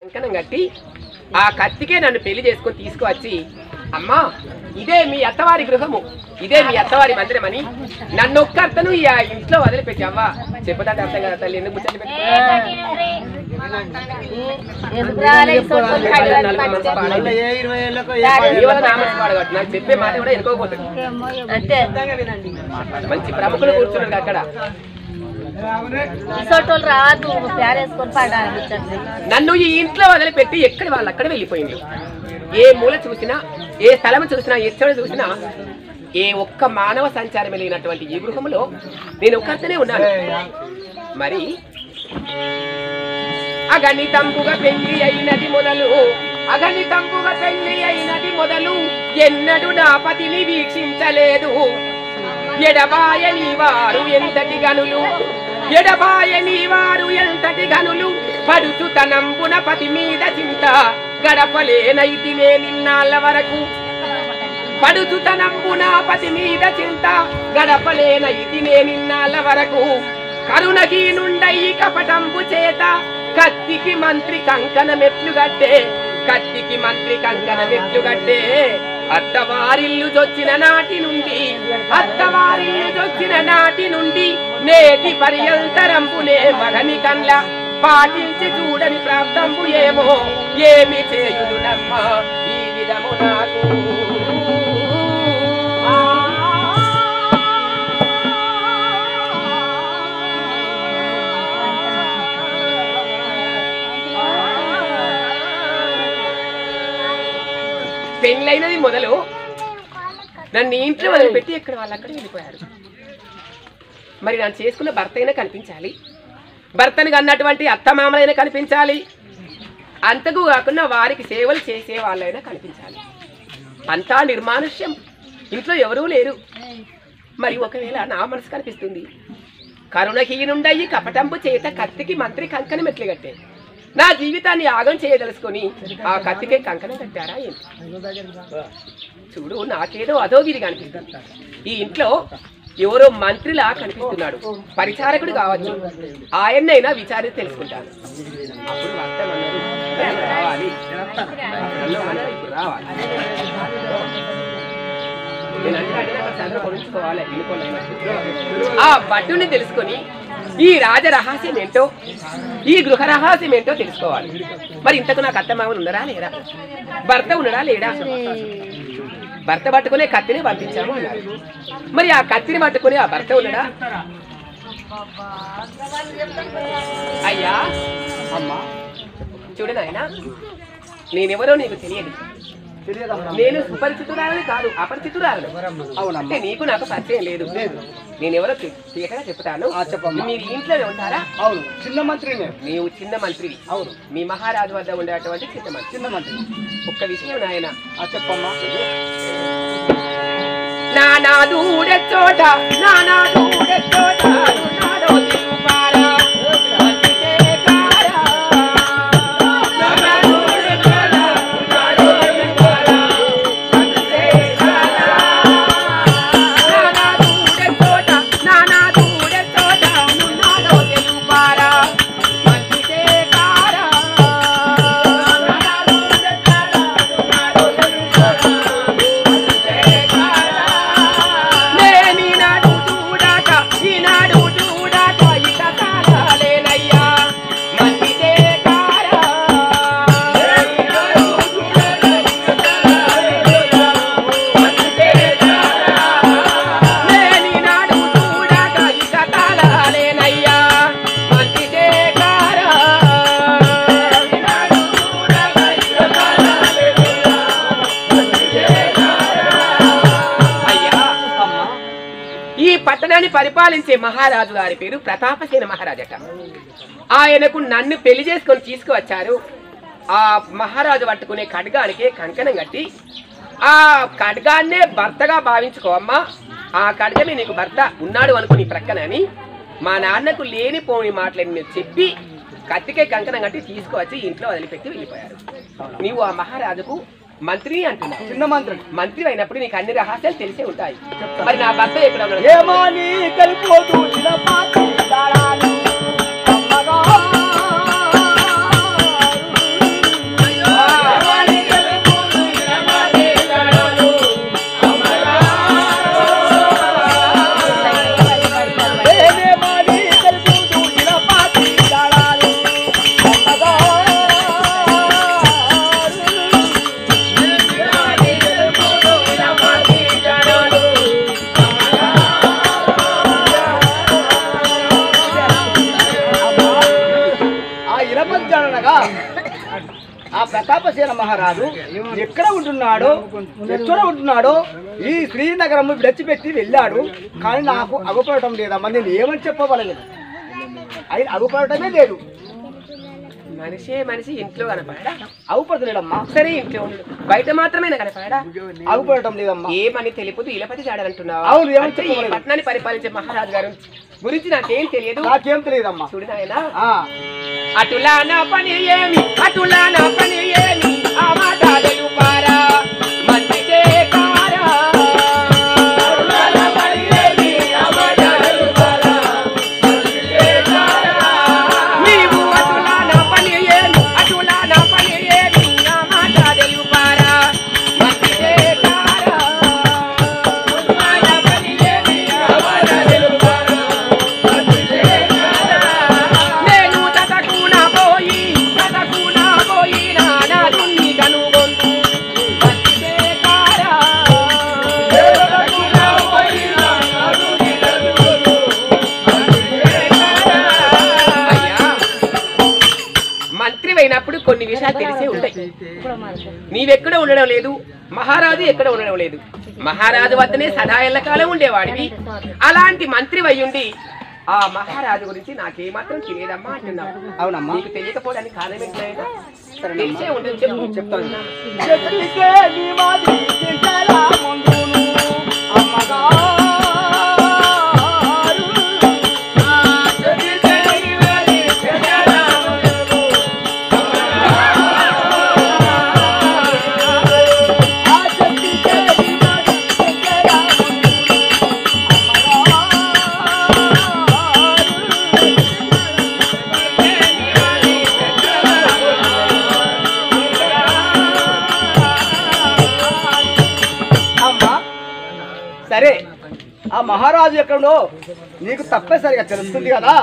కంకణం కట్టి ఆ కత్తికే నన్ను పెళ్లి చేసుకొని తీసుకువచ్చి, అమ్మా ఇదే మీ అత్తవారి గృహము, ఇదే మీ అత్తవారి మందిరమని నన్ను ఒక్కర్తను ఈ ఇంట్లో వదిలిపెట్టి, అవ్వా చెప్పదంటే అర్థం కదా తల్లి, ఎందుకు ముచ్చట్లు నాకు చెప్పే మాట కూడా ఎనుకోకపోతుంది. మంచి ప్రముఖులు కూర్చున్నారు అక్కడ. నన్ను ఈ ఇంట్లో వదిలిపెట్టి ఎక్కడ వాళ్ళు అక్కడ వెళ్ళిపోయింది. ఏ మూల చూసినా, ఏ స్థలం చూసినా, ఎక్కడ చూసినా ఏ ఒక్క మానవ సంచారం లేనటువంటి ఈ గృహంలో నేను ఒక్కరితోనే ఉన్నాను. మరి అగణితంపుగా పెళ్లి అయినది మొదలు, అగణితంపుగా పెళ్లి అయినది మొదలు ఎన్నడూ నా పతిని వీక్షించలేదు. ఎడబాయని వారు ఎంతటి గనులు, ఎడబాయని వారు ఎంతటి గనులు, పడుచుతనంబున పతి మీద చింత గడపలేనైతినే నిన్నాళ్ళ వరకు. పడుచుతనంబున పతి మీద చింత గడపలేనైతినే నిన్నాళ్ళ వరకు. కరుణహీనుండయి కపటంబు చేత కత్తికి మంత్రి కంకణమెట్లు గట్టే, కత్తికి మంత్రి కంకణమెట్లు అత్తవారిల్లు చొచ్చిన నాటి నుండి, అత్తవారిల్లు చొచ్చిన నాటి నుండి నేటి పర్యంతరంబునే మగని కండ్ల పాటించి చూడని ప్రాప్తంబు ఏమో ఏమి చేయుదునమ్మా ఈ విధము నాకు. పెళ్ళైనది మొదలు నన్ను ఇంట్లో వదిలిపెట్టి ఎక్కడ వాళ్ళు అక్కడ వెళ్ళిపోయారు. మరి నన్ను చేసుకున్న భర్త అయినా కనిపించాలి, భర్తను కన్నటువంటి అత్తమామలైనా కనిపించాలి, అంతకు కాకుండా వారికి సేవలు చేసే వాళ్ళైనా కనిపించాలి. అంతా నిర్మానుష్యం, ఇంట్లో ఎవరూ లేరు. మరి ఒకవేళ నా మనసు కనిపిస్తుంది, కరుణహీనుండయి కపటంపు చేత కత్తికి మంత్రి కంకణం ఎట్లు కట్టే, నా జీవితాన్ని యాగం చేయదలుచుకొని ఆ కత్తికే కంకణం కట్టారా ఏంటి? చూడు, నాకేదో అధోగిరిగా అనిపిస్తుంది. ఈ ఇంట్లో ఎవరో మంత్రిలా కనిపిస్తున్నాడు, పరిచారకుడు కావచ్చు, ఆయన్నైనా విచారించి తెలుసుకుంటాను. అప్పుడు అర్థం అన్నారు రావాలి, ఇప్పుడు రావాలి. ఆ భటుని తెలుసుకొని ఈ రాజ రహస్యం ఏంటో, ఈ గృహ రహస్యం ఏంటో తెలుసుకోవాలి. మరి ఇంతకు నాకు అత్తమామలు ఉన్నారా లేరా, భర్త ఉన్నాడా లేడా? భర్త పట్టుకునే కత్తిని పంపించాము అన్నారు. మరి ఆ కత్తిని పట్టుకుని ఆ భర్త ఉన్నాడా? అయ్యా అమ్మా చూడు నాయనా, నేనెవరో నీకు తెలియదు. నేను సుపరిచితురాలని కాదు, అపరిచితురాలను. అవునంటే నీకు నాకు పరిచయం లేదు. నేనెవరో తీయగా చెప్తాను. మీరు ఇంట్లోనే ఉంటారా? అవును, చిన్న మంత్రి. నీవు చిన్న మంత్రివి. అవును, మీ మహారాజు వద్ద ఉండేటువంటి చిన్న మంత్రి. ఒక్క విషయం నాయన చెప్పమ్మా. నానాదు చోట, నానాదు చోట పరిపాలించే మహారాజు గారి పేరు ప్రతాపసేన మహారాజట. ఆయనకు నన్ను పెళ్లి చేసుకొని తీసుకువచ్చారు. ఆ మహారాజు పట్టుకునే ఖడ్గానికే కంకణం కట్టి, ఆ ఖడ్గాన్నే భర్తగా భావించుకోవమ్మా, ఆ ఖడ్గమే నీకు భర్త ఉన్నాడు అనుకుని ప్రక్కనని మా నాన్నకు లేనిపోని మాటలని చెప్పి కత్తికే కంకణం కట్టి తీసుకువచ్చి ఇంట్లో వదిలిపెట్టి వెళ్ళిపోయారు. నీవు ఆ మహారాజుకు మంత్రి అంటున్నా, చిన్న మంత్రి అయినప్పుడు నీకు అన్ని రహస్యాలు తెలిసే ఉంటాయి. మరి నా భర్త ఎక్కడ ఉన్నాడు? ఆ ప్రతాపసేన మహారాజు ఎక్కడ ఉంటున్నాడో ఈ శ్రీనగరం విడిచిపెట్టి వెళ్ళాడు. కానీ నాకు అగుపడటం లేదమ్మా. నేను ఏమని చెప్పవలేదు, ఆయన అగుపడటమే లేదు. మనిషి ఇంట్లో కనపడా? అగుపడలేడమ్మా. సరే ఇంట్లో ఉండు, బయట మాత్రమే కనపడా? అగుపడటం లేదమ్మా. ఏమని తెలియదు, ఇలపతి జాడాలంటున్నావా? అవును, ఈ పట్టణాన్ని పరిపాలించే మహారాజు గారు గురించి నాకేం తెలియదు. నాకేం తెలియదమ్మా. చూడు నాయనా, అటులా నా పని ఏమి, అటులా నా పని ఏమి, ఆ మాట తెలుపారా మంచి చేకారా. నీవు అటులా నా పని ఏమి, అటులా నా పని ఏమి, ఆ మాట తెలుపారా మంచి చేకారా. నేను తతకునా పోయి నా దున్ని కనుగొందు మంచి చేకారా. మంత్రి అయినప్పుడు కొన్ని విషయాలు తెలిసే ఉంటాయి. నీవెక్కడ ఉండడం లేదు, మహారాజు ఎక్కడ ఉండడం లేదు. మహారాజు వద్దనే సదా ఎల్లకాలం ఉండేవాడివి. అలాంటి మంత్రి అయ్యుండి ఆ మహారాజు గురించి నాకేమాత్రం తెలియదమ్మా అంటున్నావు. అవునమ్మా. నీకు తెలియకపోవడానికి కారణం ఏంటైనా తెలిసే ఉంటుంది, చెప్పు. చెప్తాను. సరే, ఆ మహారాజు ఎక్కడో నీకు తప్పనిసరిగా తెలుస్తుంది కదా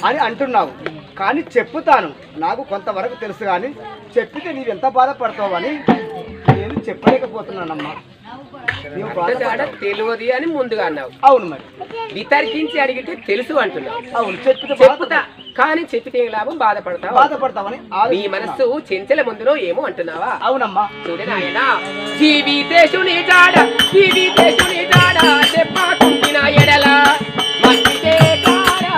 అని అంటున్నావు. కానీ చెప్పుతాను, నాకు కొంతవరకు తెలుసు. కానీ చెప్పితే నీవు ఎంత బాధపడతావు అని నేను చెప్పలేకపోతున్నానమ్మా. తెలియదు అని ముందుగా అన్నావు. అవును, మరి వితర్కించి అడిగితే తెలుసు అంటున్నావు. అవును, చెప్పుతా కానీ చెప్పితే ఏం లాభం, బాధపడతావని నీ మనస్సు చెంచల ముందులో ఏమో అంటున్నావా? అవునమ్మా. చూడు నాయనా, జీవితేశుని జాడ చెప్పకుంటిన ఎడల మంచి చేకారా.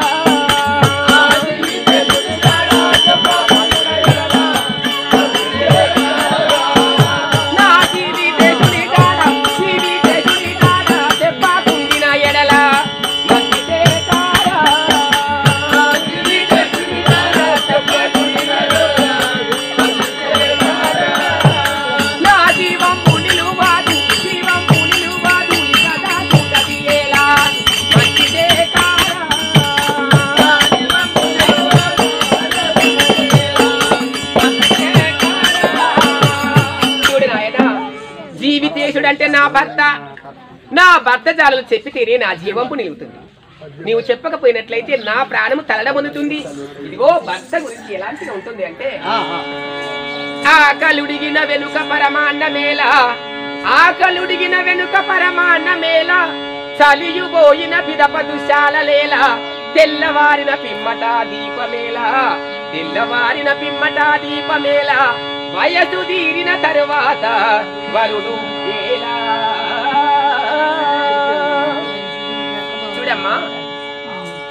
నా జీవితేశుని జాడ చెప్పకుంటిన ఎడల మంచి చేకారా. నా జీవంపు నిలువాదు కదా చూడది ఎలా మంచి చేకారా. చూడు నాయనా, జీవితేశుడు అంటే నా భర్త జాలలు చెప్పి తీరే నా జీవంపు నిలుగుతుంది. నీవు చెప్పకపోయినట్లయితే నా ప్రాణము తలడమొందుతుంది. ఇదిగో భర్త గురించి ఎలాంటిగా ఉంటుంది అంటే, ఆకలుడిగిన వెనుక పరమాన్నమేల చలియుబోయిన పిదపదుశాలలేల తెల్లవారిన పిమ్మట దీపమేల వయసు తీరిన తరువాత వరుడు ఏలా. చూడమ్మా,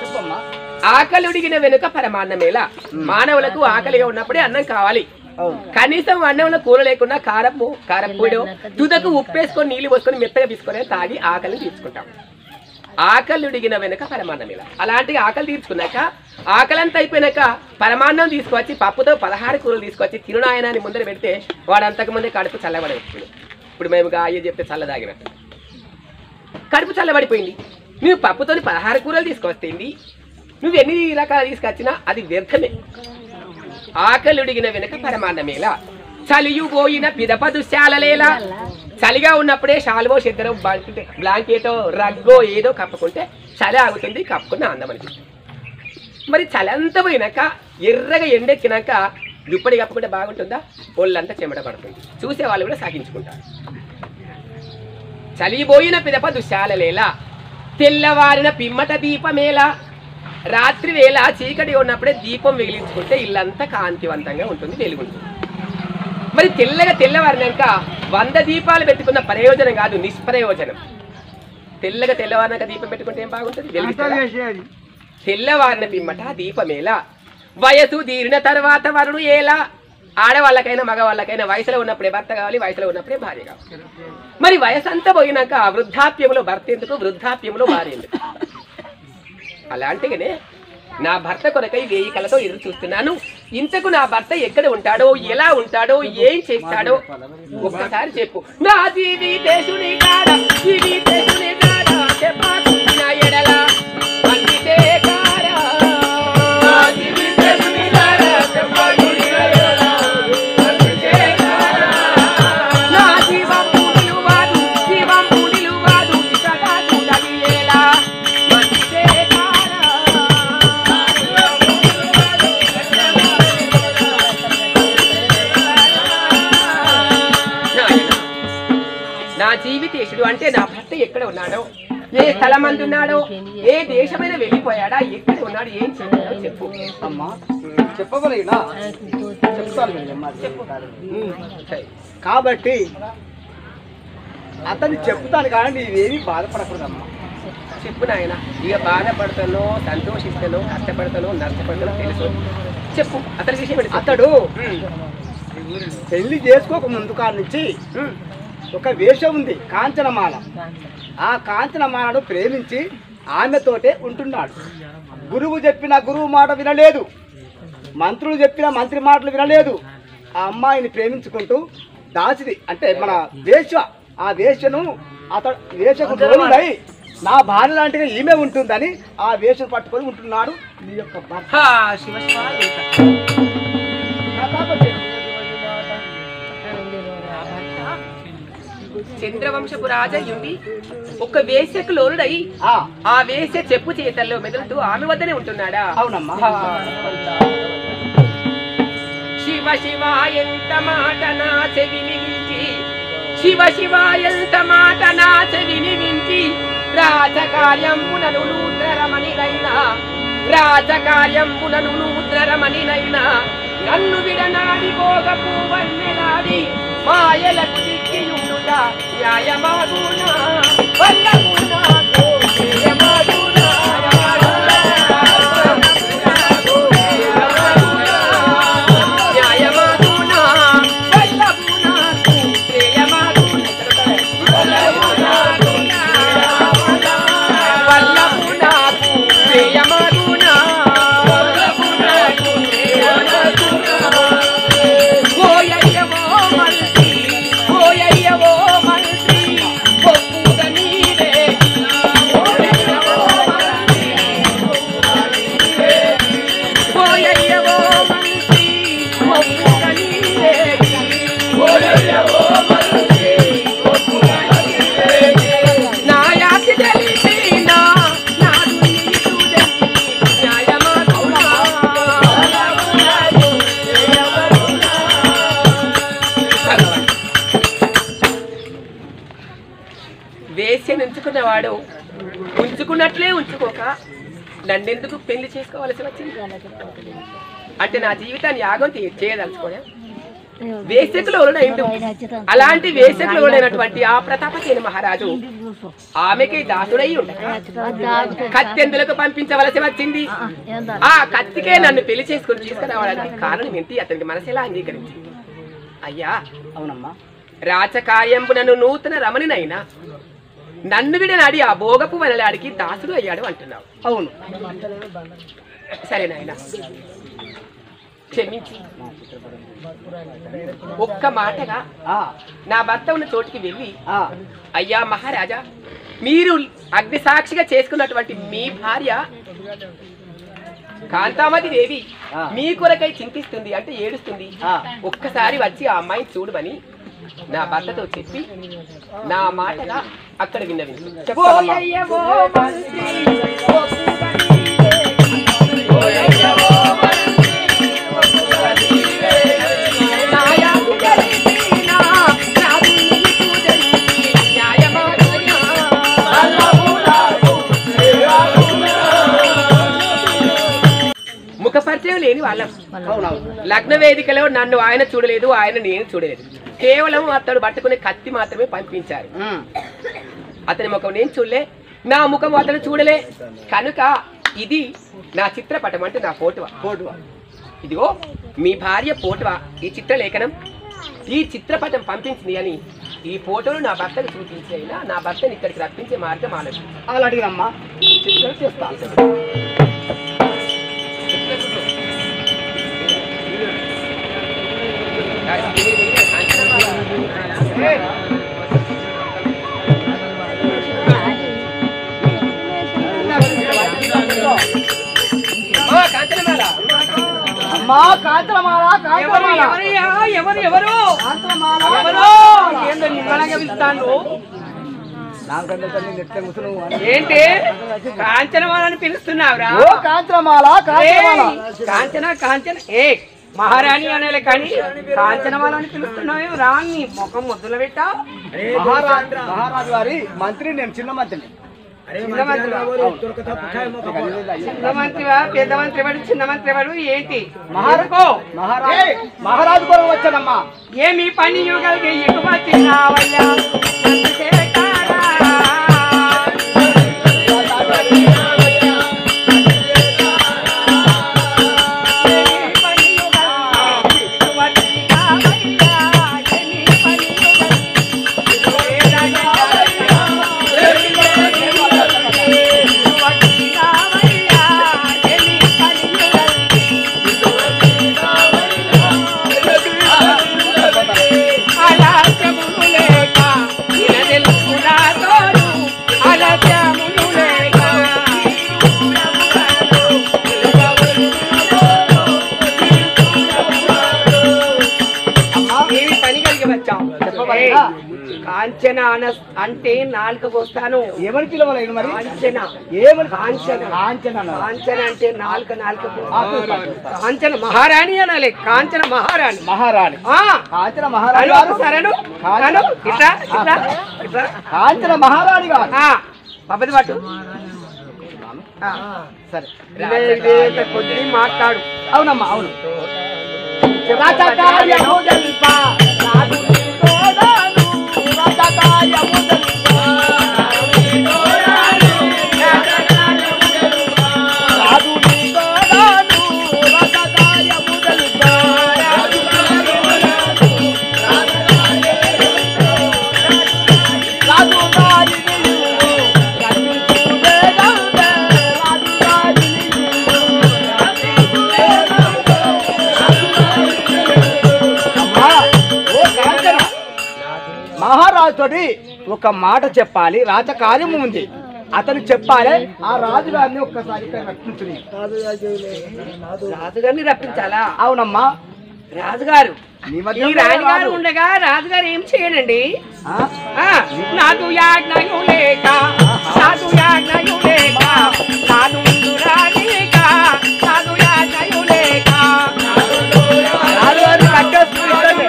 చెప్పమ్మా. ఆకలుడిగిన వెనుక పరమాన్నమేలా. మానవులకు ఆకలిగా ఉన్నప్పుడే అన్నం కావాలి. కనీసం అన్నంలో కూర లేకుండా కారప్పొడిలో తుదకు ఉప్పేసుకొని నీళ్లు పోసుకొని మెత్తగా తీసుకొని తాగి ఆకలిని తీర్చుకుంటాం. ఆకలుడిగిన వెనుక పరమాన్నమేలా. అలాంటి ఆకలి తీర్చుకున్నాక, ఆకలంతా అయిపోయినాక పరమాన్నం తీసుకొచ్చి పప్పుతో 16 కూరలు తీసుకొచ్చి తిరునాయనాన్ని ముందర పెడితే వాడు అంతకు ముందే కడుపు చల్లబడిపోయింది. ఇప్పుడు మేము అయ్యే చెప్తే చల్లదాగినట్టు కడుపు చల్లబడిపోయింది. నువ్వు పప్పుతోని 16 కూరలు తీసుకొస్తేంది, నువ్వు ఎన్ని రకాలు తీసుకొచ్చినా అది వ్యర్థమే. ఆకలుడిగిన వెనుక పరమాన్నమేలా చలియుబోయిన పిదపదుశాలలేలా. చలిగా ఉన్నప్పుడే షాల్వో చెద్దరో బ్లాంకెటో రగ్గో ఏదో కప్పుకుంటే చలి ఆగుతుంది, కప్పుకున్న అందం అనిపిస్తుంది. మరి చలి అంతా పోయినాక ఎర్రగా ఎండెక్కినాక దుప్పటి కప్పుకుంటే బాగుంటుందా? ఒళ్ళంతా చెమట పడుతుంది, చూసే వాళ్ళు కూడా సాగించుకుంటారు. చలిపోయిన పిదపదుశాలలేలా తెల్లవారిన పిమ్మట దీపమేలా. రాత్రి వేళ చీకటి ఉన్నప్పుడే దీపం వెలిగించుకుంటే ఇల్లంతా కాంతివంతంగా ఉంటుంది, వెలుగుంటుంది. మరి తెల్లగా తెల్లవారినాక 100 దీపాలు పెట్టుకున్న ప్రయోజనం కాదు, నిష్ప్రయోజనం. తెల్లగా తెల్లవారినాక దీపం పెట్టుకుంటే ఏం బాగుంటుంది? తెల్లవారిన పిమ్మట దీపమేలా, వయసు తీరిన తర్వాత వరుడు ఎలా. ఆడవాళ్ళకైనా మగవాళ్ళకైనా వయసులో ఉన్నప్పుడే భర్త కావాలి, వయసులో ఉన్నప్పుడే భార్య కావాలి. మరి వయసు అంతా పోయినాక వృద్ధాప్యంలో భర్త ఎందుకు, వృద్ధాప్యంలో భార్య ఎందుకు? అలాంటిగానే నా భర్త కొరకై 1000 కళతో ఎదురు చూస్తున్నాను. ఇంతకు నా భర్త ఎక్కడ ఉంటాడో, ఎలా ఉంటాడో, ఏం చేస్తాడో ఒక్కసారి చెప్పు. నా జీవితేశుని కాడ, జీవితేశుని కాడ చెప్పాల్సిన ఎడల అందితే కారా. నా జీవితేశుని కాడ చెప్పాల్సిన ఎడల అందితే కారా. నా జీవంపు నిలువాదు, జీవంపు నిలువాదు, ఇసగా చూడది ఎలా అందితే కారా. నా జీవితేశుడు అంటే నా భర్త ఎక్కడ ఉన్నాడో, ఏ స్థలం అందున్నాడో, ఏ దేశమైనా వెళ్ళిపోయాడా, ఎక్కడ ఉన్నాడు, ఏం చేయాలో చెప్పు. అమ్మా చెప్పగలిగినా చెప్తాను. కాబట్టి అతన్ని చెప్తాను కానీ నీవేమీ బాధపడకూడదమ్మా. చెప్పు నాయన. ఇక బాధపడతానో, సంతోషిస్తానో, కష్టపడతానో, నష్టపడతానో తెలుసు. చెప్పు అతని విషయం. అతడు పెళ్లి చేసుకోక ముందు కాడ నుంచి ఒక వేషం ఉంది, కాంచనమాల. ఆ కాంచనమాలను ప్రేమించి ఆమెతోటే ఉంటున్నాడు. గురువు చెప్పిన గురువు మాట వినలేదు, మంత్రులు చెప్పిన మంత్రి మాటలు వినలేదు. ఆ అమ్మాయిని ప్రేమించుకుంటూ దాచిది అంటే మన వేశ్య, ఆ వేశ్యను అతడు వేషకు దూరమై నా భార్య లాంటిగా ఈమె ఉంటుందని ఆ వేషను పట్టుకొని ఉంటున్నాడు నీ యొక్క భర్త. చంద్రవంశపు రాజయుండి ఒక వేశ్యకు లోనుడై ఆ వేశ్య చెప్పు చేతల్లో మెదులుతూ ఆమె వద్దనే ఉంటున్నాడా? అవునమ్మా. శివ శివ ఎంత మాట నా చెవిని వించి, శివ శివ ఎంత మాట నా చెవిని వించి, రాజకార్యంబునను నూద్రరమణినైనా, రాజకార్యంబునను నూద్రరమణినైనా, నన్ను విడనాడి భోగపు వన్నెలాడి మాయలకు దిక్కియుండుగా న్యాయమాగునా వల్లగునా న్యాయమాగునా. ఉంచుకున్నవాడు ఉంచుకున్నట్లే ఉంచుకోక నన్నెందుకు పెళ్లి చేసుకోవాల్సి వచ్చింది? అంటే నా జీవితాన్ని యాగం చేయదలుచుకోలే. వేసకులు అలాంటి వేసకులు అయినటువంటి ఆ ప్రతాపసేన మహారాజు ఆమెకి దాసుడై ఉండగా కత్తెందులకు పంపించవలసి వచ్చింది. ఆ కత్తికే నన్ను పెళ్లి చేసుకుని తీసుకురావడానికి కారణం ఏంటి? అతనికి మనసు ఎలా అంగీకరించి? అయ్యా, అవునమ్మా, రాజకార్యంపు నన్ను నూతన రమణినైనా నన్ను విడనాడి ఆ భోగపు వనలాడికి దాసుడు అయ్యాడు అంటున్నావు. అవును, సరే నాయన, క్షమించి ఒక్క మాటగా నా భర్త ఉన్న చోటికి వెళ్ళి, అయ్యా మహారాజా, మీరు అగ్ని సాక్షిగా చేసుకున్నటువంటి మీ భార్య కాంతామతి దేవి మీ కొరకై చింతిస్తుంది అంటే ఏడుస్తుంది, ఒక్కసారి వచ్చి ఆ అమ్మాయిని చూడమని నా భర్తతో చెప్పి నా మాటగా అక్కడ విన్నవి. ముఖపర్చి పరిచయం లేని వాళ్ళం. లగ్న వేదికలో నన్ను ఆయన చూడలేదు, ఆయన నేను చూడలేదు. కేవలం అతడు పట్టుకునే కత్తి మాత్రమే పంపించారు. అతని ముఖం నేను చూడలే, నా ముఖం అతను చూడలే. కనుక ఇది నా చిత్రపటం, అంటే నా ఫోటో. ఇదిగో మీ భార్య ఫోటో, ఈ చిత్రలేఖనం, ఈ చిత్రపటం పంపించింది అని ఈ ఫోటోలు నా భర్తను చూపించి అయినా నా భర్తను ఇక్కడికి రప్పించే మార్గం ఆలోచన. అలా అడిగినమ్మా, చిత్రం చేస్తా. అమ్మా కాంచనమాల, ఎవరు నిమ్మలంగా పిలుస్తాను. ఏంటి కాంచనమాలని పిలుస్తున్నావురా? కాంచనమాల, కాంచన ఏ మహారాణి అనేలే కానీ కాంచనమాల అని పిలుస్తున్నావు. రాణి ముఖం ముద్దులు పెట్టావు. మహారాజు గారి మంత్రి, నేను చిన్న మంత్రిని. చిన్న మంత్రివా, పెద్ద మంత్రి వాడు, చిన్న మంత్రి వాడు ఏంటి? మహారాజు కూడా వచ్చానమ్మా. ఏమి పని యుగలికి ఇటు వచ్చినావయ్యా? కాంచన అంటే నాలుకకు వస్తాను. ఏమని పిలవలేదు మరి? కాంచన, ఏమని? కాంచన, కాంచన, కాంచన అంటే నాలుకకు. కాంచన మహారాణి అనాలి. కాంచన మహారాణి, మహారాణి, కాంచన మహారాణి. కాంచన మహారాణి గారు పబ్బది పట్టు. సరే కొద్ది మాట్లాడు. అవునమ్మా, అవును. మహారాజుతోటి ఒక మాట చెప్పాలి, రాజకార్యము ఉంది, అతను చెప్పాలి. ఆ రాజుగారిని ఒక్కసారి రాజుగారిని రప్పించాలా? అవునమ్మా. రాజుగారు రాణిగారు ఉండగా రాజుగారు ఏం చేయనండి? నాకు యాజ్ఞయు లేక, నాకు యాజ్ఞయు లేక, నాకు ముందు రాణిక, నాకు యాజ్ఞయు లేక, రాజుగారు కట్టేస్తుంది.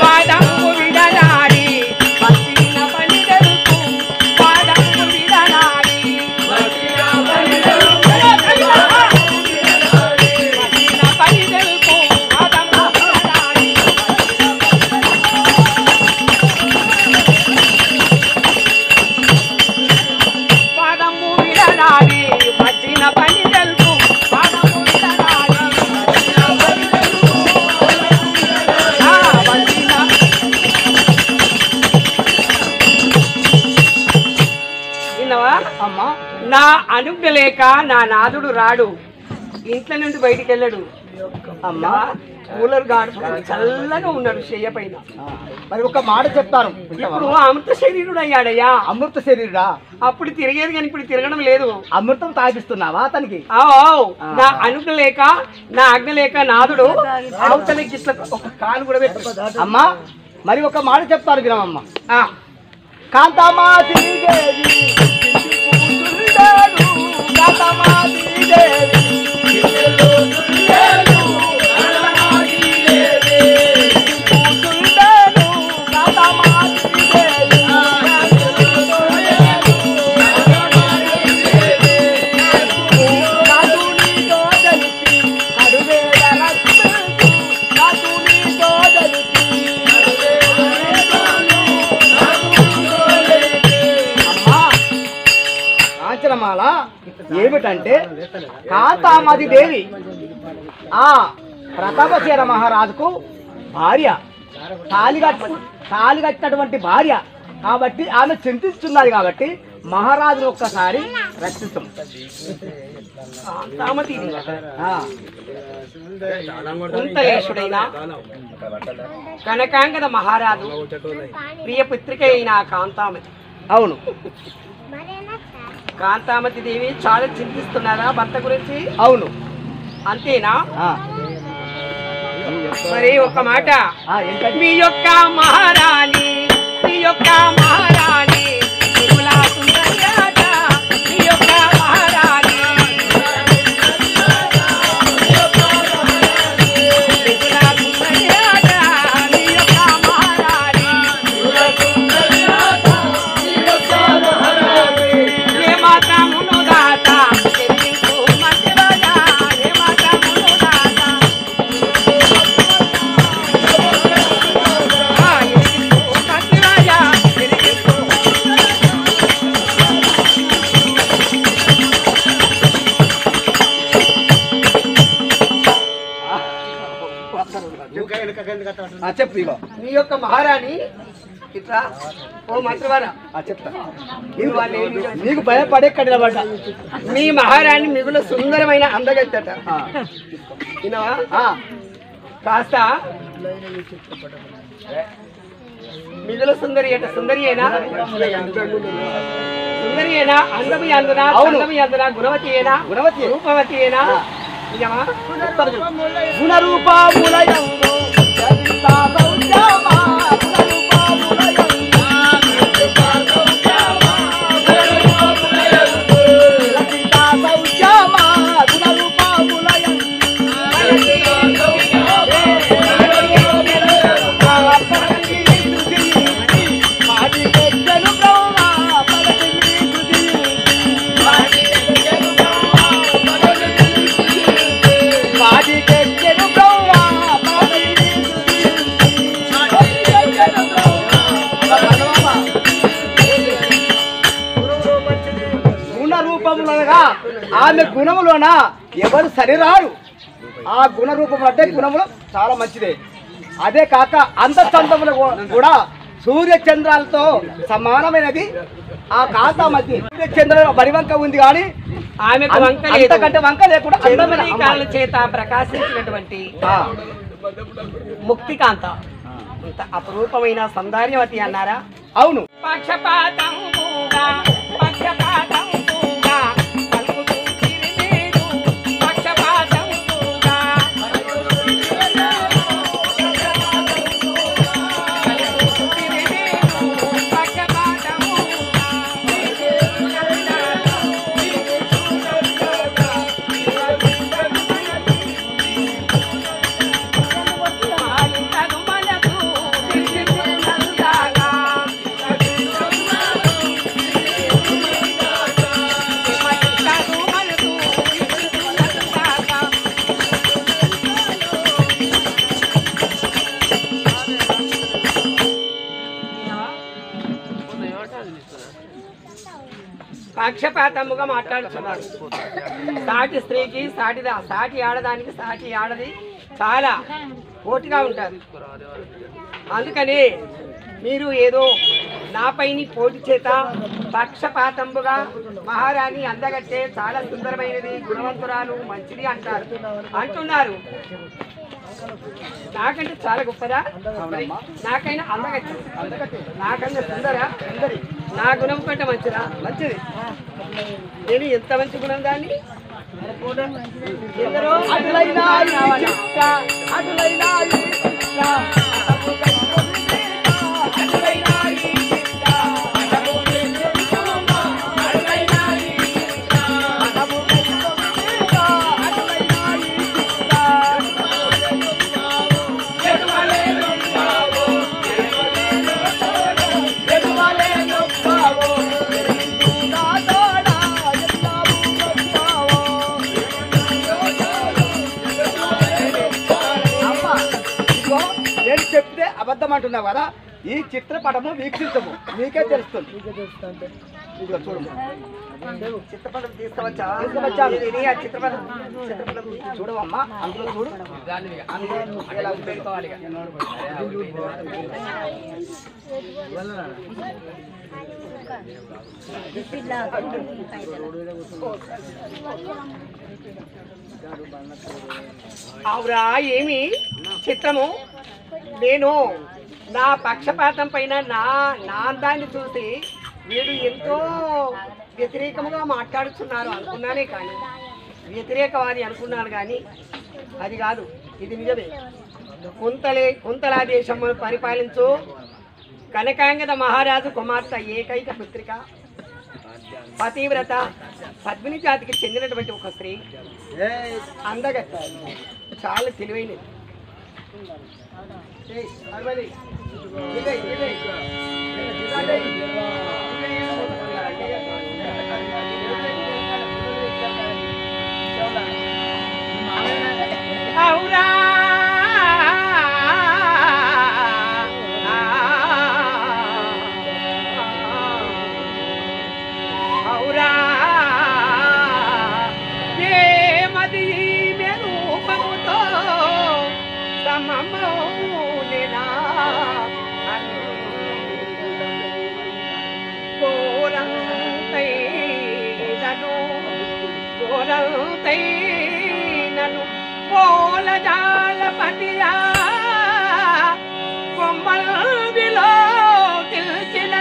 పాదంపు విడనాడి పట్టిన పని తెలుపు, పాదంపు విడనాడి పట్టిన పని తెలుపు, పాదంపు విడనాడి. పాదంపు విడనాడి పట్టిన పని తెలుపు, పాదంపు విడనాడి. అమ్మా, నా అనుజ్ఞ లేక నా నాదుడు రాడు, ఇంట్లో నుండి బయటికి వెళ్ళడు. అమ్మా, కూలర్ గాడు చల్లగా ఉన్నాడు చెయ్య పైన. మరి ఒక మాట చెప్తాను. ఇప్పుడు అమృత శరీరుడు అయ్యాడయ్యా. అమృత శరీరుడా? అప్పుడు తిరిగేది కానీ ఇప్పుడు తిరగడం లేదు. అమృతం తాగిస్తున్నావా అతనికి? నా అనుజ్ఞ లేక, నా ఆజ్ఞ లేక నాదుడు అవతలకి ఒక కాలు కూడా పెట్టు. అమ్మా, మరి ఒక మాట చెప్తాను వినమ్మా. కాంతమాతి దేవి కాంతమాతి దేవి చెప్పాలా ఏమిటంటే కాంతామతి దేవి ఆ ప్రతాపసేన మహారాజుకు భార్య, తాలిగట్టినటువంటి భార్య కాబట్టి ఆమె చింతిస్తున్నది కాబట్టి మహారాజును ఒక్కసారి రక్షిస్తాం. కుంతలేశుడైన కనకాంగద మహారాజు ప్రియపుత్రిక అయిన కాంతామతి. అవును, కాంతామతి దేవి చాలా చింతిస్తున్నారా భర్త గురించి? అవును. అంతేనా? ఆ, మరి ఒక మాట, ఏంటంటే మీ యొక్క మహారాణి, మీ యొక్క మహారాణి విమలా సుందర్యాట, మీ యొక్క మహారాణి విమలా సుందర్యాట, మీ యొక్క మహారాణి ఏ మాత్రమును దాత చెల్లింపు మధ్యరాజా, ఏ మాత్రమును దాత చెప్పు. ఇగో మీ యొక్క మహారాణి ఇట్లా ఓ మంత్రివారా చెప్తా. నీకు భయపడే కడిలబడ్డ మీ మహారాణి మిగులు సుందరమైన అందగత్తట. వినవా? కాస్త మిగులు సుందరి అట. సుందరి అయినా సుందరి అయినా అందమి అందునా అందమి అందునా గుణవతి అయినా గుణవతి రూపవతి అయినా నిజమా? గుణరూపములయందు జనితా సౌఖ్యమా, లలితా సౌఖ్యమా, గుణరూపములయందు మాదికెక్కను బ్రహ్మ మాదికెక్కను గుణ రూపములనగా ఆమె గుణములోన ఎవరు సరిరారు. ఆ గుణ రూపములు అంటే గుణములు చాలా మంచిదే. అదే కాక అందచందములు కూడా సూర్య చంద్రాలతో సమానమైనది. ఆ కాంతామతి సూర్య చంద్రుల బడివంక ఉంది కానీ ఆమెకు వంక లేదు. అంతకంటే వంక లేకుండా అందమైన అమ్మాయి. కాళ్ళ చేత ప్రకాశించినటువంటి ముక్తికాంత ఇంత అపరూపమైన సౌందర్యవతి అన్నారా? అవును. పక్షపాతముగా పక్షపాతముగా పలుకుతూ తిరిగేదు, పక్షపాతముగా పలుకుతూ తిరిగేదు, పక్షపాతముగా మాట్లాడుతున్నారు. సాటి స్త్రీకి సాటి ఆడదానికి సాటి ఆడది చాలా పోటీగా ఉంటారు. అందుకని మీరు ఏదో నాపైని పోటీ చేత పక్షపాతంబుగా మహారాణి అందగట్టే చాలా సుందరమైనది, గుణవంతురాలు, మంచిది అంటున్నారు. నాకంటే చాలా గొప్పదా? నాకైనా అందగట్టి నాకన్నా సుందరా? నా గుణం కంటే మంచిదా? మంచిది. నేను ఎంత మంచి గుణం దాన్ని ఎందరో అటులైనా నేను చెప్తే అబద్ధం అంటున్నావు కదా. ఈ చిత్రపటము వీక్షించము, నీకే తెలుస్తుంది. ఇదిగో చూడు చిత్రపటం తీసుకువచ్చా ఇది ఆ చిత్రపటం చూడవమ్మా అందులో చూడు అందులో ఎలా పెట్టుకోవాలి అవురా ఏమి చిత్రము నేను నా పక్షపాతం పైన నా అందాన్ని చూసి వీడు ఎంతో వ్యతిరేకముగా మాట్లాడుతున్నారు అనుకున్నానే కానీ వ్యతిరేకవాది అనుకున్నాను కానీ అది కాదు, ఇది నిజమే. కుంతలా దేశమును పరిపాలించు కనకాంగద మహారాజు కుమార్తె ఏకైక పుత్రిక పతివ్రత పద్మిని జాతికి చెందినటువంటి ఒక స్త్రీ, అందగత్త, చాలా తెలివైనది. అవురా అవురా ఏమది మెరూపముతో సమమౌనినా కోరంతైనను పోలజాలపతియా కొమ్మల్విలో తెలిసిన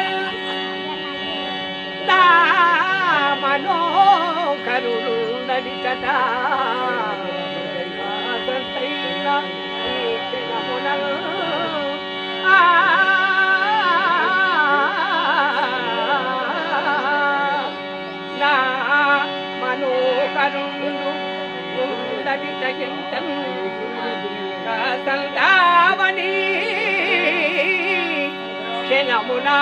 నా మనోకరుడు నడిచట నా మనోకరుడు సందావని క్షణమునా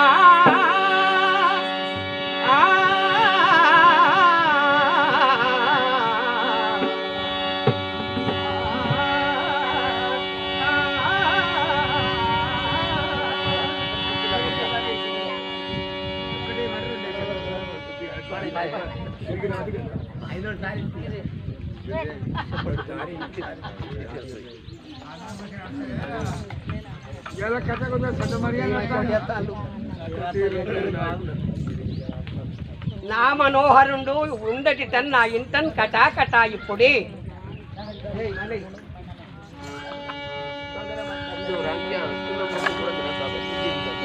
నా మనోహరుండు ఉండటిటన్ నా ఇంటన్ కటాకటా ఇప్పుడే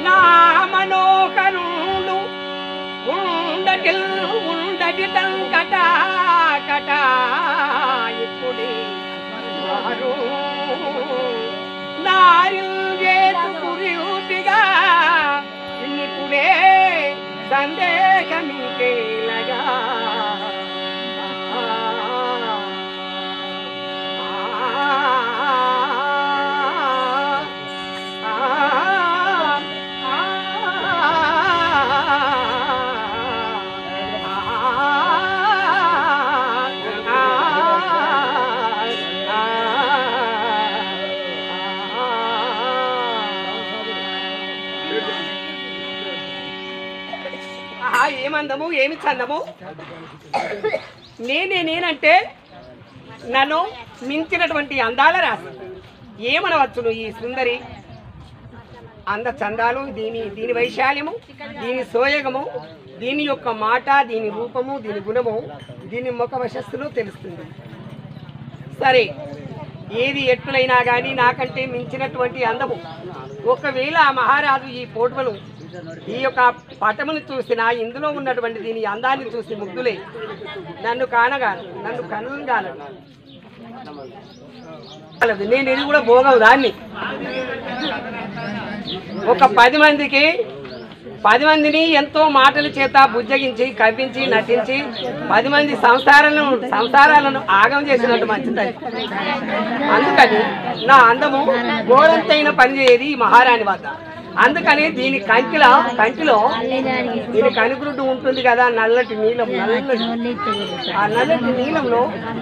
నా మనోహరుండు ఉండటిటన్ కటాకటా ఇప్పుడే నారిల్గా ఇప్పుడే సందేహమింకేలగా ఏమందము ఏమి చందము నేనంటే నన్ను మించినటువంటి అందాల రాశి ఏమనవచ్చును ఈ సుందరి అంద చందాలు దీని వైశాల్యము దీని సోయగము దీని యొక్క మాట దీని రూపము దీని గుణము దీని ముఖ వశస్సులో తెలుస్తుంది. సరే ఏది ఎట్లయినా కానీ నాకంటే మించినటువంటి అందము ఒకవేళ ఆ మహారాజు ఈ పోటువలు ఈ యొక్క పటమును చూసిన ఇందులో ఉన్నటువంటి దీని అందాన్ని చూసి ముగ్ధులే నన్ను కానగాను నన్ను కనుగాను నేను ఇది కూడా భోగవు దాన్ని ఒక 10 మందిని ఎంతో మాటల చేత బుజ్జగించి కవ్వించి నటించి 10 మంది సంసారాలను ఆగం చేసినట్టు మంచిది. అందుకని నా అందము గోరంతైన పనిచేయేది ఈ మహారాణి వద్ద. అందుకని దీని కంటిలో దీని కనుగురుడ్డు ఉంటుంది కదా నల్లటి నీలం ఆ నల్లటి నీలంలో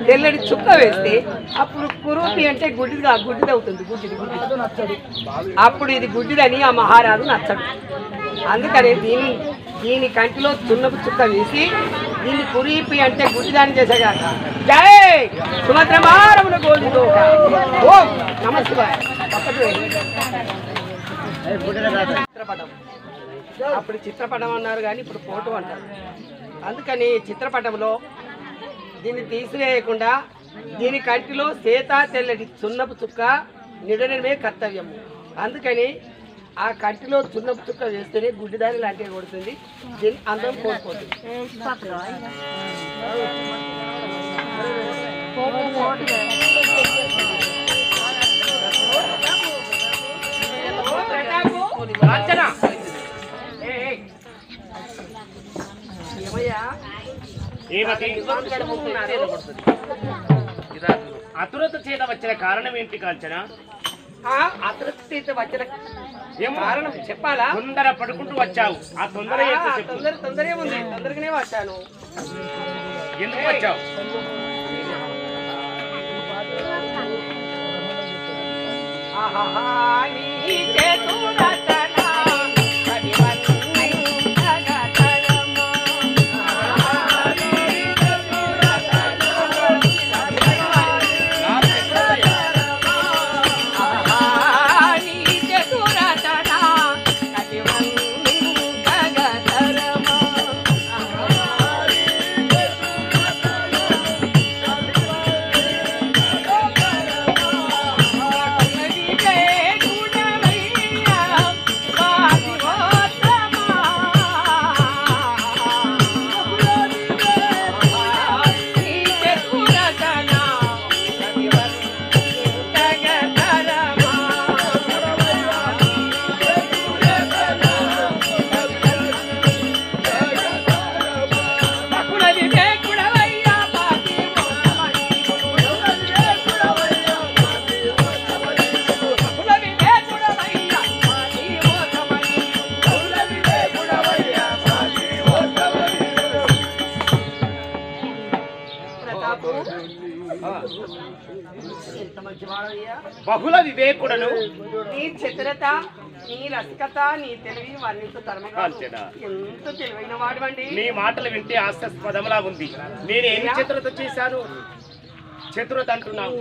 తెల్లటి చుక్క వేస్తే అప్పుడు కురూపి అంటే గుడ్డిది అవుతుంది గుడ్డిది అప్పుడు ఇది గుడ్డిదని ఆ మహారాజు నచ్చడు. అందుకని దీని కంటిలో చున్నపు చుక్క వేసి దీన్ని కురీపి అంటే గుడ్డిదాన్ని చేసేగాక. జై సుభద్రమారమున గోవిందోక. ఓం నమస్కారం. చిత్రపటం అప్పుడు చిత్రపటం అన్నారు కానీ ఇప్పుడు ఫోటో అంటారు. అందుకని చిత్రపటంలో దీన్ని తీసివేయకుండా దీని కంటిలో సీతా తెల్లటి చున్నపు చుక్క నిడనమే కర్తవ్యము. అందుకని ఆ కంటిలో చున్నపు చుక్క వేస్తేనే గుడ్డిదాని లాంటివి కొడుతుంది, దీని అందం కోల్పోతుంది. అతురత చేత వచ్చిన కారణం ఏంటి కాంచన? అతృప్తి చేత వచ్చిన కారణం చెప్పాలా? తొందర పడుకుంటూ వచ్చావు. ఆ తొందర తొందరే ఉంది, తొందరగానే వచ్చాను. ఎందుకు వచ్చావు? బహుళ వివేకుడను. నీ చతురత, నీ రసికత, నీ తెలివి వర్ణించు ఎంత తెలివైన వాడు. నీ మాటలు వింటే హాస్యాస్పదంలా ఉంది. నేనేమి చతురత చేశాను? చతురత అంటున్నావు.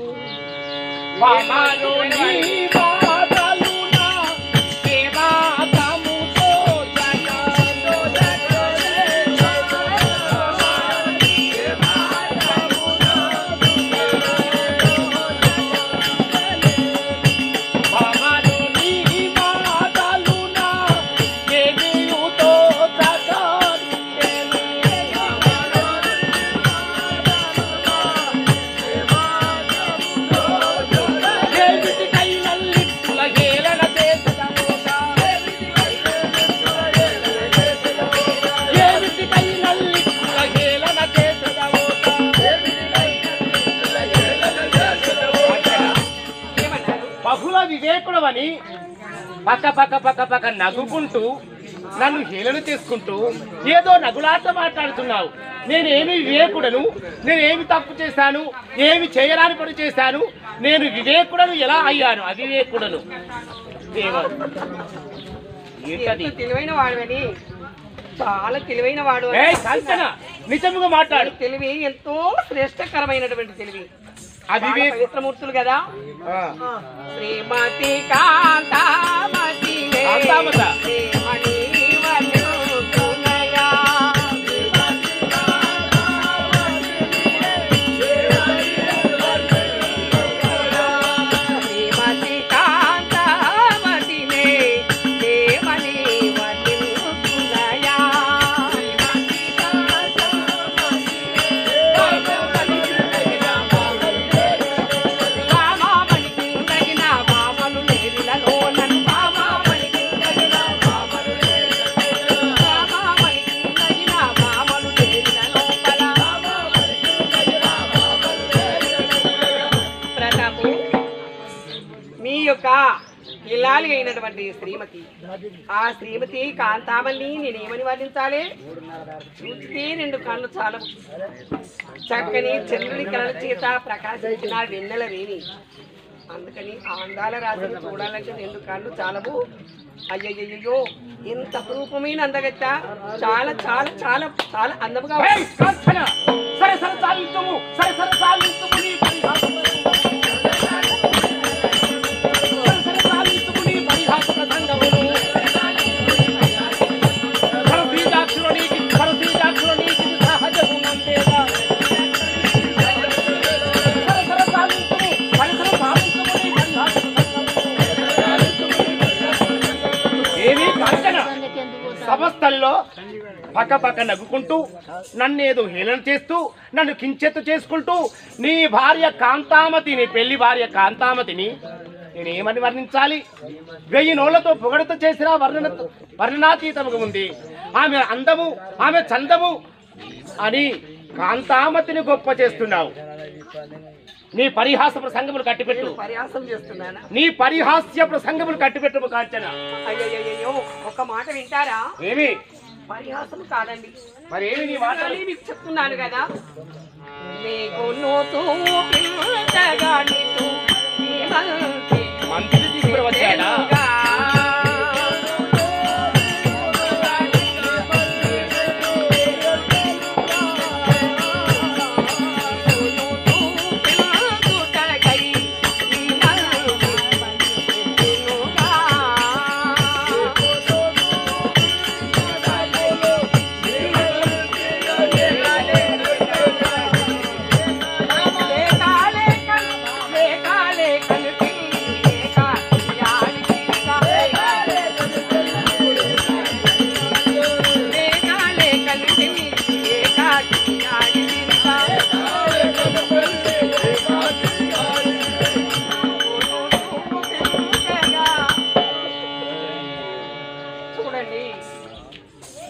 వివేకుడవని పక్క పక్క పక్క పక్క నవ్వుకుంటూ నన్ను హేళన చేసుకుంటూ ఏదో నగులాట మాట్లాడుతున్నావు. నేనేమి వివేకుడను? నేనేమి తప్పు చేశాను? ఏమి చేయరాని పని చేశాను? నేను వివేకుడను ఎలా అయ్యాను? అవివేకుడను. తెలివైన వాడువని, చాలా తెలివైన వాడు. నిజముగా మాట్లాడు. తెలివి ఎంతో శ్రేష్టకరమైనటువంటి తెలివి. పవిత్రమూర్తులు కదా. శ్రీమతి కాంతామతి ఇల్లాలి అయినటువంటి శ్రీమతి, ఆ శ్రీమతి కాంతామల్ని నేనేమని వర్ణించాలి? చూస్తే 2 కళ్ళు చాలవు. చక్కని చంద్రుడి కళ్ళ చేత ప్రకాశించిన వెన్నెల వేణి, అందుకని ఆ అందాల రాజుని చూడాలంటే రెండు కళ్ళు చాలవు. అయ్యయ్యో ఎంత రూపమైన అందగత్త, చాలా చాలా చాలా చాలా అందముగా ఏయ్, కాంచన! సరే సరే చాలించుము, సరే సరే చాలించుము నీ పరిహాస ప్రసంగమును. సరసీజాక్షుల నీకు సహజమునంతేగా. సరే సరే చాలించుము, సరే సరే చాలించుము నీ పరిహాస ప్రసంగమును. ఏమీ కాంచన సమస్తల్లో పక్క పక్క నవ్వుకుంటూ నన్నేదో హేళన చేస్తూ నన్ను కించెత్తు చేసుకుంటూ నీ భార్య కాంతామతిని, పెళ్లి భార్య కాంతామతిని నేనేమని వర్ణించాలి? 1000 నోళ్లతో పొగడతో చేసిన వర్ణనాతీతముగా ఉంది. ఆమె అందము, ఆమె చందము అని కాంతామతిని గొప్ప చేస్తున్నావు. నీ పరిహాస ప్రసంగములు కట్టిపెట్టు. పరిహాసం చేస్తున్నానా? నీ పరిహాస్య ప్రసంగములు కట్టిపెట్టు కాంచన. అయ్యయ్యో ఒక మాట వింటారా? ఏమి పరిహాసం కాదండి, మరేమి నీ మాట? మీకు చెప్తున్నాను కదా. నీకు నోతూ పిల్లగా నీకు నీ మంత్రి తీసుకుని వచ్చాడా?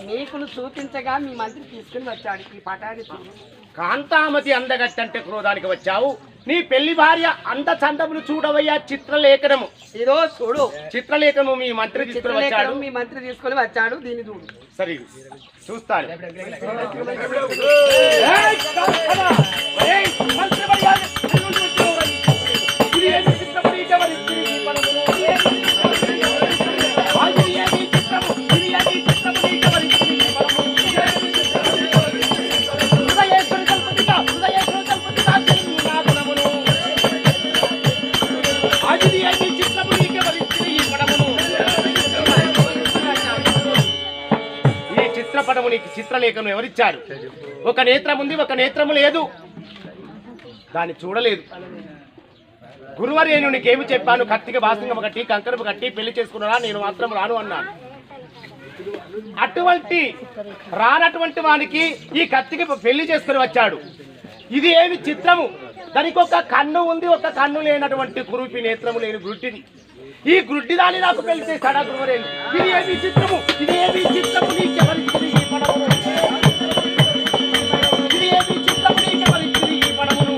నీకును చూపించగా మీ మంత్రి తీసుకుని వచ్చాడు ఈ పటాన్ని. కాంతామతి అందగట్టంటే క్రోధానికి వచ్చావు. నీ పెళ్లి భార్య అంద చందములు చూడవయ్యా చిత్రలేఖనము. ఇదో చూడు చిత్రలేఖనము మీ మంత్రి తీసుకుని వచ్చాడు. మీ మంత్రి తీసుకొని వచ్చాడు, దీన్ని చూడు. సరే చూస్తాను. చిత్రపటము నీకు చిత్రలేఖను ఎవరిచ్చారు? ఒక నేత్రం ఉంది, ఒక నేత్రము లేదు. దాన్ని చూడలేదు. గురువర్యేను నీకేమి చెప్పాను? కత్తికి బాసింగం కట్టి కంకరము కట్టి పెళ్లి చేసుకున్నారా? నేను మాత్రం రాను అన్నాను. అటువంటి రానటువంటి వానికి ఈ కత్తికి పెళ్లి చేసుకుని వచ్చాడు. ఇది ఏమి చిత్రము? దానికి ఒక కన్ను ఉంది, ఒక కన్ను లేనటువంటి కురుపి నేత్రము లేని గుడ్డిది. ఈ గుడ్డి దాన్ని నాకు పెళ్లి చేశాడా గురువరేను? ఇది ఏమి చిత్రము? ఇది ఏమి చిత్రము? నీకెవరిచ్చింది ఈ పడమును? ఇది ఏమి చిత్రము? నీకెవరిచ్చింది ఈ పడమును?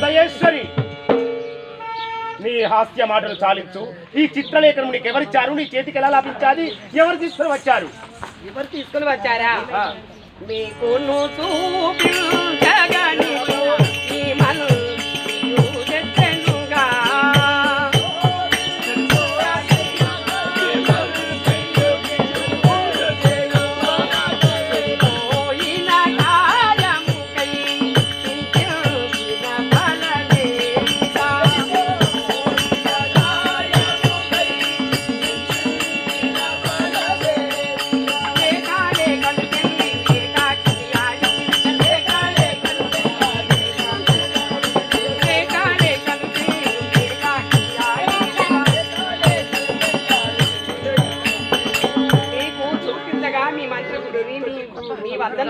దయేశ్వరి, నీ హాస్య మాటలు చాలించు. ఈ చిత్రలేఖనం నీకు ఎవరిచ్చారు? నీ చేతికి ఎలా లాభించాలి? ఎవరు తీసుకుని వచ్చారు? ఎవరు తీసుకుని వచ్చారా? మీకు చూపించగా నీకు ఈ మనసుగా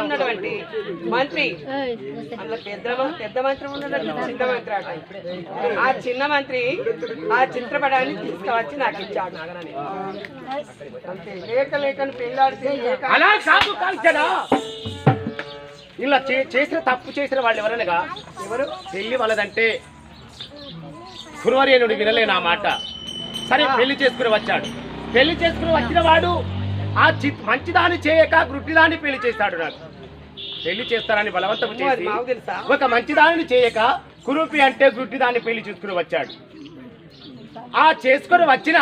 ఉన్నటువంటి మంత్రి అందులో పెద్ద మంత్రి ఉన్నటువంటి చిన్న మంత్రి అట. ఆ చిన్న మంత్రి ఆ చిత్రపటాన్ని తీసుకువచ్చి నాకు ఇచ్చాడు. నాగనని అంతే. లేకను పెళ్ళాడితే అలా కాదు కాంచనా. ఇలా చేసిన తప్పు చేసిన వాళ్ళు ఎవరనగా ఎవరు? పెళ్లి వాళ్ళదంటే గురువర్యేనుడు వినలే నా మాట. సరే పెళ్లి చేసుకుని వచ్చాడు. పెళ్లి చేసుకుని వచ్చిన వాడు ఆ మంచిదాన్ని చేయక గుడ్డిదాన్ని పెళ్లి చేస్తాడు. నాకు పెళ్లి చేస్తారని బలవంతం చేసి ఒక మంచిదానిని చేయక కురూపి అంటే గుడ్డి దాన్ని పెళ్లి చేసుకుని వచ్చాడు. ఆ చేసుకొని వచ్చిన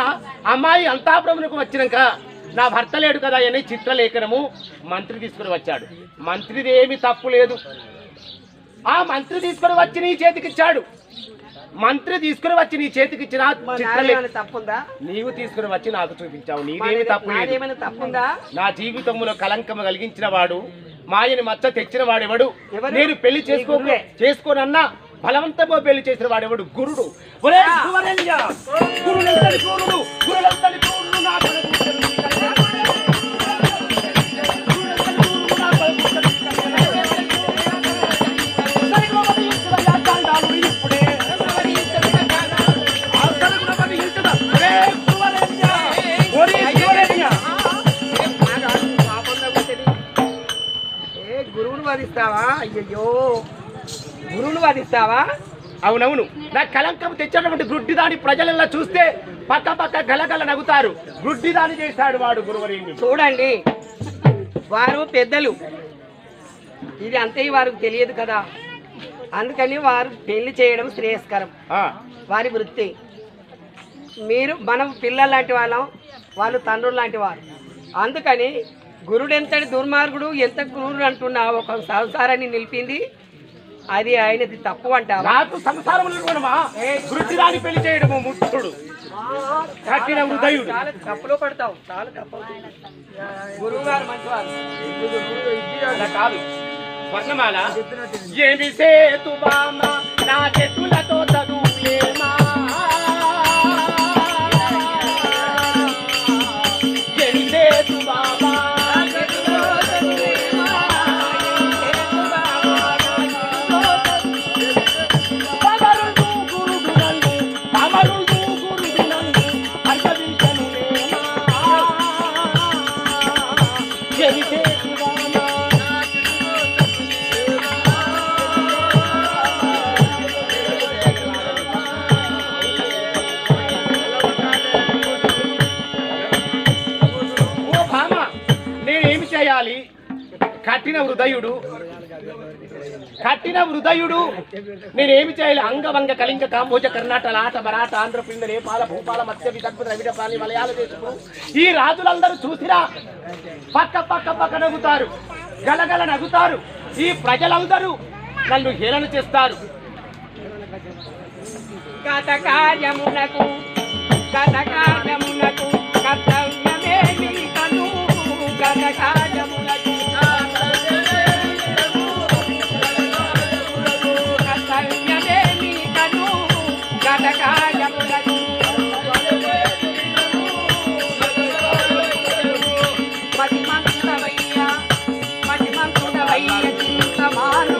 అమ్మాయి అంతాపురమునకు వచ్చినాక నా భర్త లేడు కదా అని చిత్రలేఖనము మంత్రి తీసుకుని వచ్చాడు. మంత్రిది ఏమి తప్పు లేదు. ఆ మంత్రి తీసుకుని వచ్చి నీ చేతికిచ్చాడు. మంత్రి తీసుకుని వచ్చి నీ చేతికిచ్చిన తప్పుందా? నీవు తీసుకుని వచ్చి నాకు చూపించావు. నీదేమి తప్పు లేదు. తప్పుందా? నా జీవితంలో కలంకము కలిగించిన వాడు, మాయని మచ్చ తెచ్చిన వాడెవడు? నేను పెళ్లి చేసుకోనన్నా బలవంతమో పెళ్లి చేసిన వాడెవడు? గురుడు. గురువును వాదిస్తావా? అయ్యో, గురువును వాదిస్తావా? అవునవును. నా కలంకం తెచ్చినటువంటి గుడ్డిదాని ప్రజలలో చూస్తే పక్క పక్క గలగల నవ్వుతారు. గుడ్డిదాని చేశాడు వాడు గురువరేణి. చూడండి, వారు పెద్దలు, ఇది అంతే వారికి తెలియదు కదా, అందుకని వారు పెళ్లి చేయడం శ్రేయస్కరం, వారి వృత్తి. మీరు మనం పిల్లలు లాంటి వాళ్ళం, వాళ్ళు తండ్రులు లాంటి వారు. అందుకని గురుడు ఎంతటి దుర్మార్గుడు, ఎంత క్రూరుడు అంటున్నా ఒక సంసారాన్ని నిలిపింది, అది ఆయనది తప్పు అంటావా? నాకు సంసారం వృత్తిరాని పెళ్లి చేయడము ముట్టుడు కఠిన హృదయుడు. చాలా తప్పులో పడతావు, చాలా తప్పు. గురువు గారు మంచివారు కాదు. స్వర్ణమాల ఏమి సేతు బామ నా చెట్టులతో చదువులేమా, ఏమి సేతు బామ కఠిన హృదయుడు నేనేమి చేయాలి? అంగవంగ కళింగ కాంబోజ కర్ణాటక ఆట మరాఠ ఆంధ్రపిండ నేపాల భూపాల మత్స్య విదర్భ ద్రవిడపాలి మలయాళ దేశము ఈ రాజులందరూ చూసిరా పక్క పక్క పక్క నవ్వుతారు, గలగల నవ్వుతారు. ఈ ప్రజలందరూ నన్ను హేళన చేస్తారు. గతకార్యమునకు కర్తవ్యమేమి కను, గతకార్యమునకు కర్తవ్యమేమి కను, గతకార్యమునకు మతిమంతుడవయ్య చింతమాను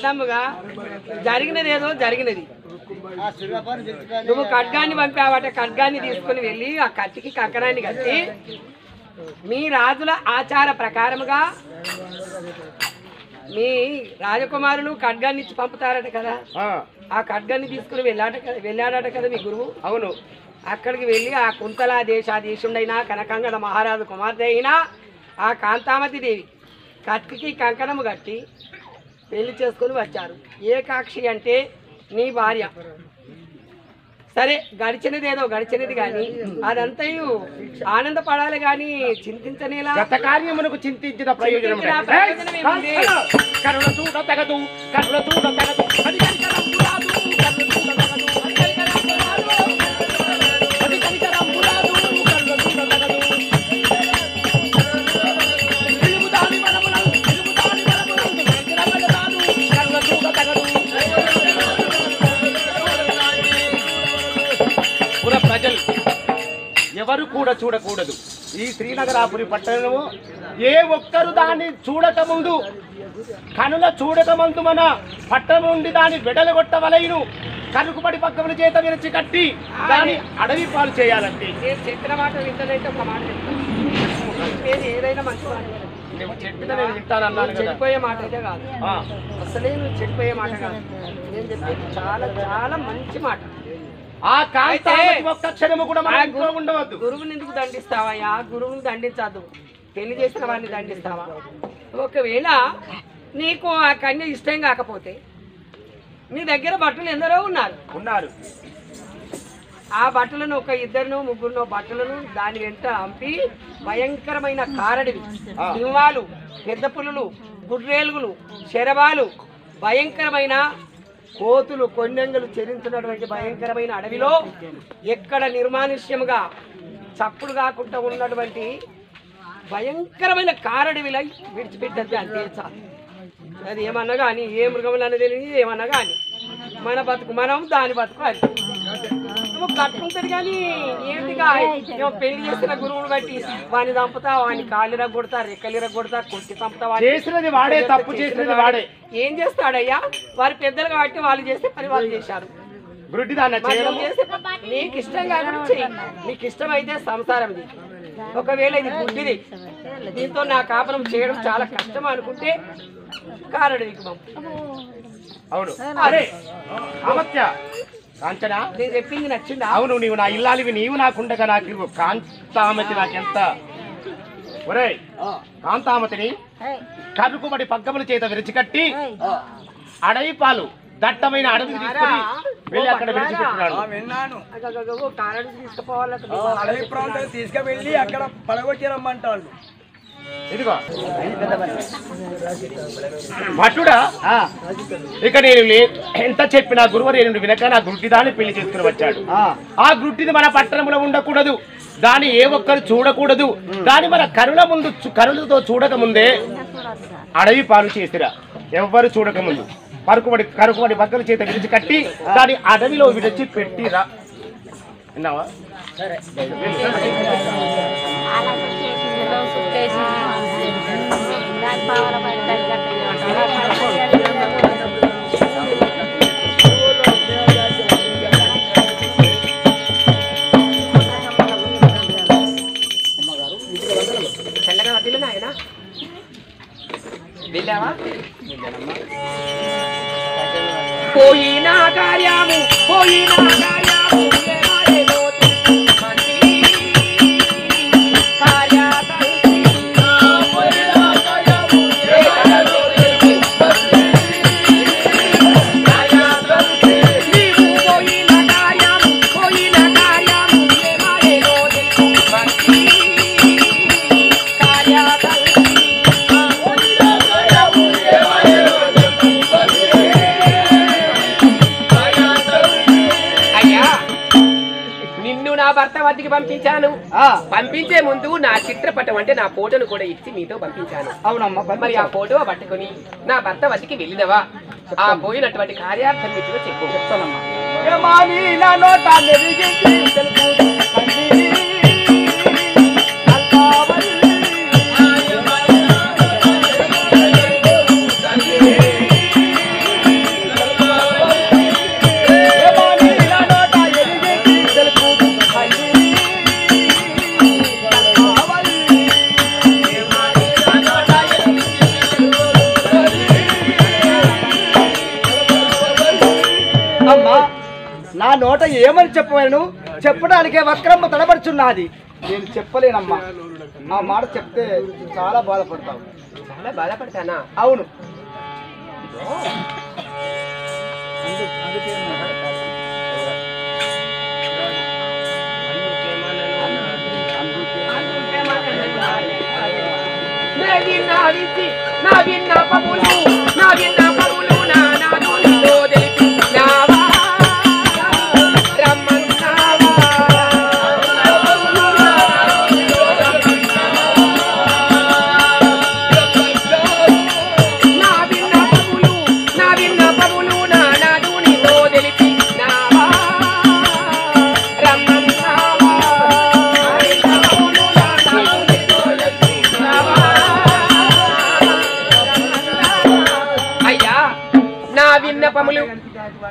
చందముగా జరిగినదేదో జరిగినది. నువ్వు ఖడ్గాన్ని పంపావట, ఖడ్గాన్ని తీసుకుని వెళ్ళి ఆ కత్తికి కంకణాన్ని కట్టి మీ రాజుల ఆచార ప్రకారముగా మీ రాజకుమారులు ఖడ్గాన్ని ఇచ్చి పంపుతారట కదా, ఆ ఖడ్గాన్ని తీసుకుని వెళ్ళాడట కదా మీ గురువు. అవును. అక్కడికి వెళ్ళి ఆ కుంతలా దేశాధీశుడైనా కనకంగడ మహారాజు కుమార్తె అయినా ఆ కాంతామతి దేవి కత్తికి కంకణము కట్టి పెళ్లి చేసుకుని వచ్చారు. ఏకాక్షి అంటే నీ భార్య. సరే, గడిచినదేదో గడిచినది కానీ అదంతయు ఆనందపడాలి కానీ చింతించనేలా. గత కార్యమునకు చింతించిన ప్రయోజనం కరుణ చూడ తగదు, కరుణ చూడ తగదు. ప్రజలు ఎవరు కూడా చూడకూడదు. ఈ శ్రీనగరాపురి పట్టణము ఏ ఒక్కరు దాన్ని చూడకముందు, కనుల చూడకముందు మన పట్టణం నుండి దాన్ని వెడలగొట్టవలైను. కనుకుపడి పక్కముల చేత విరచి కట్టి దాన్ని అడవి పాలు చేయాలంటే చెప్పిన మాట వింటదైతే ఒక మాట చెప్తాను, ఏదైనా మంచి మాట నువ్వు చెప్పితే నేను వింటానన్నాను కదా. చెడిపోయే మాట అయితే కాదు, ఆ, అసలే నువ్వు చెడిపోయే మాట కాదు. నేను చెప్పేది చాలా చాలా మంచి మాట. ఆ కాంతామతి ఒక్క క్షణము కూడా మన ఇంట్లో ఉండవద్దు. గురువుని ఎందుకు దండిస్తావయ్యా? గురువుని దండించద్దు, పెళ్లి చేసిన వాడిని దండిస్తావా? ఒకవేళ నీకు ఆ కన్య ఇష్టం కాకపోతే నీ దగ్గర భటులు ఎందరో ఉన్నారు. ఆ బట్టలను ఒక ఇద్దరునో ముగ్గురునో బట్టలను దాని వెంట అంపి భయంకరమైన కారడివి, సింహాలు, పెద్ద పులులు, గుడ్రేలుగులు, శరభాలు, భయంకరమైన కోతులు, కొన్నెంగలు చెరించినటువంటి భయంకరమైన అడవిలో ఎక్కడ నిర్మానుష్యముగా చప్పుడు కాకుండా ఉన్నటువంటి భయంకరమైన కారడవిలై విడిచిపెట్టద్దు అంతే చాలు. అది ఏమన్నా కానీ ఏ మృగములు అనేది ఏమన్నా కానీ మన బతుకు మనం, దాని బతుకు అది. నువ్వు కట్టుకుంటుంది కానీ ఏంటిగా పెళ్లి చేసిన గురువుని బట్టి వాడిని చంపుతా, వాడిని కాళ్ళిర కొడతా, రెక్కలిర కొడతా, కొట్టి చంపుతా. చేసినది వాడే, తప్పు చేసినది వాడే. ఏం చేస్తాడయ్యా? వారి పెద్దలు కాబట్టి వాళ్ళు చేస్తే పని వాళ్ళు చేశారు. నీకు ఇష్టం కాకుండా చెయ్యి, నీకు ఇష్టమైతే సంసారం ఇది. ఒకవేళ ఇది బుద్ధిది, దీంతో నా కాపురం చేయడం చాలా కష్టం అనుకుంటే కారడు నీకు పంపు. అవును. అరే అమత్య కాంచనా, నేను చెప్పింది నచ్చిందా? అవును, నీవు నా ఇల్లాలివి, నీవు నాకుండగా నాకు కాంతామతి నాకెంత. ఒరే కాంతామతిని కరుకుబడి పగ్గముల చేత విరిచికట్టి అడవి పాలు దట్టమైన అడవికి తీసుకొని వెళ్ళి అక్కడ విడిచిపెట్టినాడు. కారడు తీసుకుపోవాలి, అడవి ప్రాంతం తీసుకువెళ్ళి అక్కడ పడగొట్టి రమ్మంటాడు. ఇదిగో భటుడా, ఇక నేను ఎంత చెప్పినా గురువరేణుడు వినక నా గుడ్డిదాన్ని పెళ్లి చేసుకుని వచ్చాడు. ఆ గుడ్డిది మన పట్టణంలో ఉండకూడదు, దాన్ని ఏ ఒక్కరు చూడకూడదు, దాని మన కరులతో చూడక ముందే అడవి పాలు చేసిరా. ఎవ్వరు చూడకముందు కరుకుబడి బగ్గల చేత విడిచి కట్టి దాని అడవిలో విడిచి పెట్టిరా. విన్నావా? చల్లగా వదిలే నాయనా, వెళ్ళావా? పోయినా కార్యము, పోయినా కార్యము, భర్త వద్దకి పంపించాను. పంపించే ముందు నా చిత్రపటం అంటే నా ఫోటోను కూడా ఇచ్చి మీతో పంపించాను. అవునమ్మా. మరి ఆ ఫోటో పట్టుకుని నా భర్త వద్దకి వెళ్ళినవా? ఆ పోయినటువంటి కార్యార్థం మీతో చెప్తానమ్మా. నా నోట ఏమని చెప్పలేను, చెప్పడానికే వక్రమ్మ తడబడుచున్నది. నేను చెప్పలేనమ్మా. ఆ మాట చెప్తే చాలా బాధపడతావు. చాలా బాధపడతానా? అవును.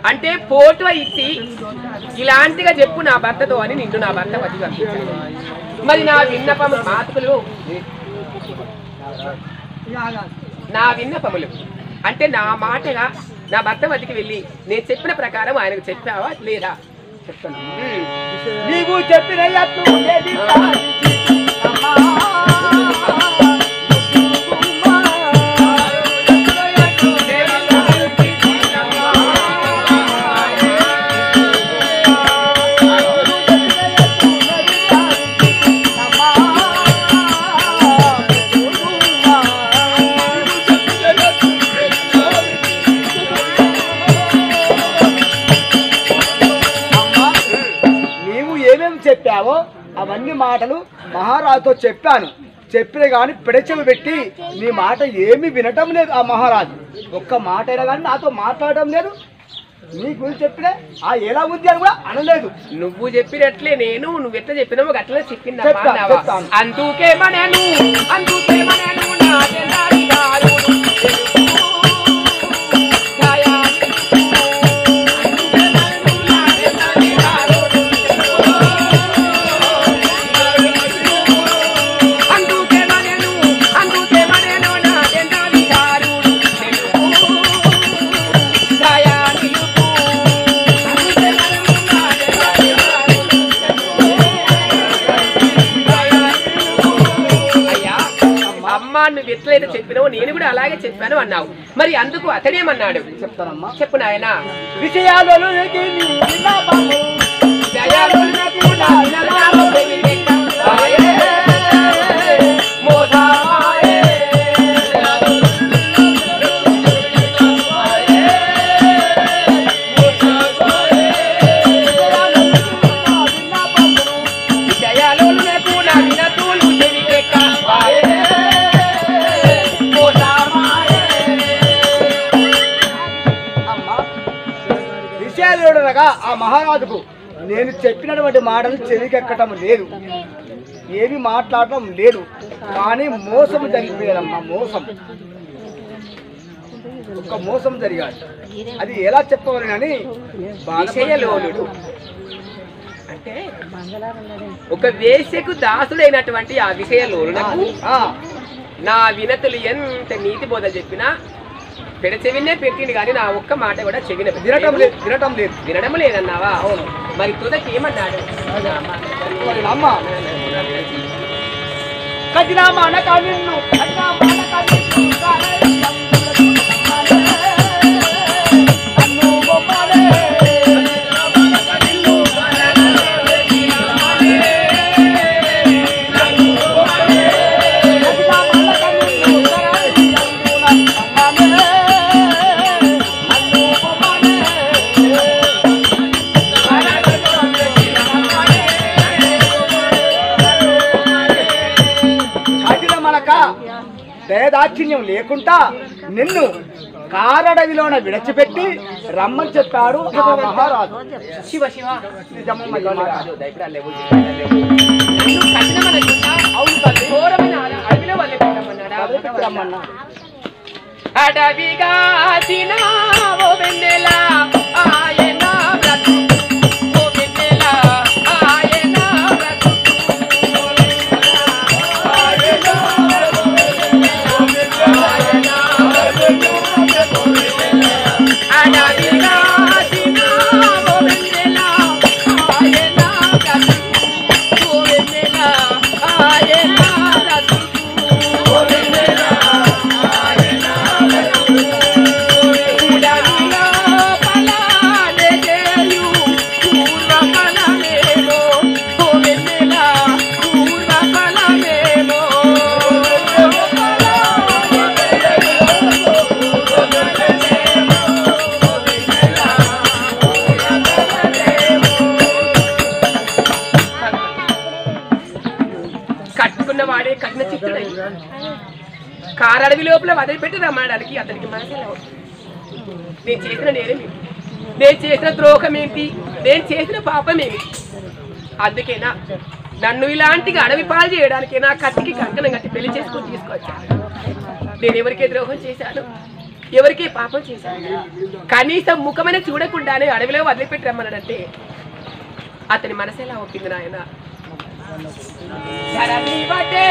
అంటే ఫోటో ఇచ్చి ఇలాంటిగా చెప్పు నా భర్తతో అని నిన్ను నా భర్త వచ్చి పంపించాను. మరి నా విన్నపము మాతుకులు నా విన్నపములు అంటే నా మాటగా నా భర్త వద్దకు వెళ్ళి నేను చెప్పిన ప్రకారం ఆయనకు చెప్పావా లేదా చెప్తాను. నీవు చెప్పిన ఎత్తు ఉండేది చెప్పావో అవన్నీ మాటలు మహారాజుతో చెప్పాను. చెప్పిన కానీ పెడచెవి పెట్టి నీ మాట ఏమీ వినటం లేదు. ఆ మహారాజు ఒక్క మాట అయినా కానీ నాతో మాట్లాడటం లేదు. నీ గురించి చెప్పిన ఎలా ఉంది అని కూడా అనలేదు. నువ్వు చెప్పినట్లే నేను నువ్వు ఎట్లా చెప్పినావు అట్లా చెప్పింది. అందుకే మనను నువ్వు ఎట్లయితే చెప్పినావు నేను కూడా అలాగే చెప్పాను అన్నావు. మరి అందుకు అతడేమన్నాడు చెప్తానమ్మా. చెప్పు నాయన. ఆ మహారాజుకు నేను చెప్పినటువంటి మాటలు చెవికెక్కటం లేదు, ఏమి మాట్లాడటం లేదు. కానీ మోసం జరిగిపోయేదమ్మా. ఒక మోసం జరిగాడు. అది ఎలా చెప్పవాలని విషయలోలుడు అంటే ఒక వేశ్యకు దాసుడైనటువంటి ఆ విషయలోలునకు నా వినతులు ఎంత నీతి బోధ చెప్పినా పెడచెవినే పెట్టింది కానీ నా ఒక్క మాట కూడా చెవిన వినడం లేదన్నావా? అవును. మరి తుదకి ఏమన్నాడు? దయదాక్షిణ్యం లేకుండా నిన్ను కారడవిలోన విడిచిపెట్టి రమ్మని చెప్పాడు ఆ మహారాజు. శివ శివ అడవిగా కారడవి లోపల వదిలిపెట్టి రమ్మడానికి అతనికి మనసులో నేను చేసిన నేనేమి, నేను చేసిన ద్రోహం ఏంటి, నేను చేసిన పాపం ఏమిటి? అందుకేనా నన్ను ఇలాంటిగా అడవి పాలు చేయడానికేనా కత్తికి కంకణం కట్టి పెళ్లి చేసుకొని తీసుకొచ్చాను? నేను ఎవరికే ద్రోహం చేశాను, ఎవరికే పాపం చేశాను? కనీసం ముఖమైన చూడకుండానే అడవిలో వదిలిపెట్టి రమ్మన్నాడంటే అతని మనసు ఎలా ఒప్పింది నాయన? ధరణి వడ్డే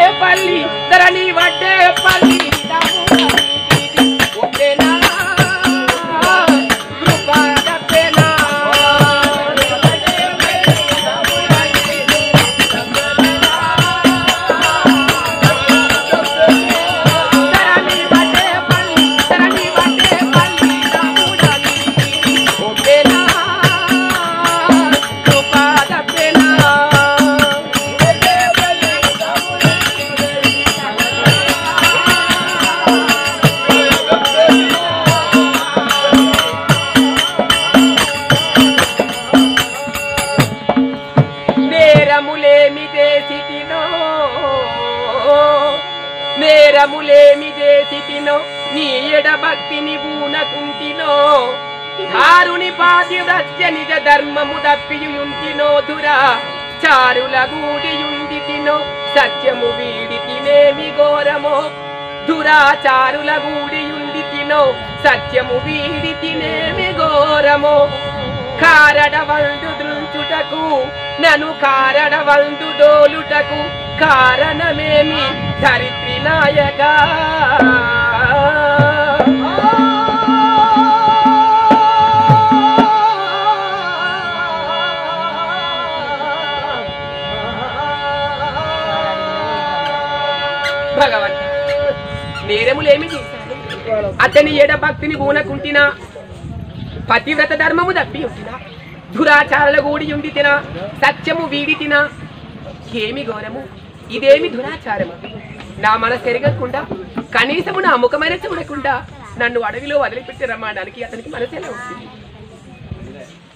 పల్లి నేరములేమి చేసితినో నీ ఎడ భక్తిని బూనకుంటినో ధారుని పాతివ్రత్య నిజ ధర్మము దప్పియుంటినో దురా చారుల గూడియుండితినో సత్యము వీడితినేమి ఘోరమో దురాచారుల గూడియుండితినో సత్యము వీడితినేమి ఘోరమో కారడవందు దృంచుటకు నను కారడవందు దోలుటకు కారణమేమి ధరిత్రి నాయక భగవంత నేరములేమి చేశాను అతని ఎడ భక్తిని బూనకుంటినా పతివ్రత ధర్మము దప్పి ఉంటినా దురాచారాల గూడి ఉండి తినా సత్యము వీడి తినా ఏమి ఘోరము ఇదేమి దురాచారము నా మనసు ఎరగకుండా కనీసము నా ముఖమైన చూడకుండా నన్ను అడవిలో వదిలిపెట్టి రమ్మడానికి అతనికి మనసు ఎలా వచ్చింది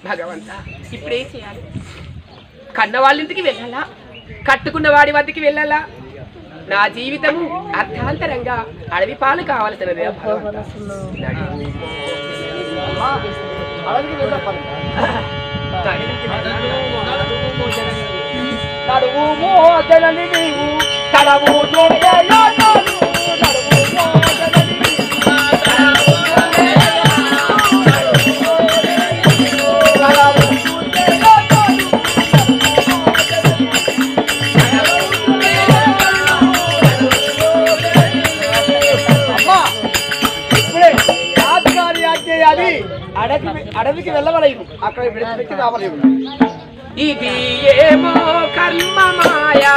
భగవంత ఇప్పుడేం చేయాలి కన్న వాళ్ళింటికి వెళ్ళాలా కట్టుకున్న వాడి వద్దకి వెళ్ళాలా నా జీవితము అర్థాంతరంగా అడవి పాలు కావాల్సినది నడువు మోదలని నీవు తడవు ఇప్పుడే రాజుగారి ఆజ్ఞేయాలి అడవికి వెళ్ళవలేదు అక్కడ విడిచిపెట్టి రావలేదు ఇది ఏమో కర్మ మాయా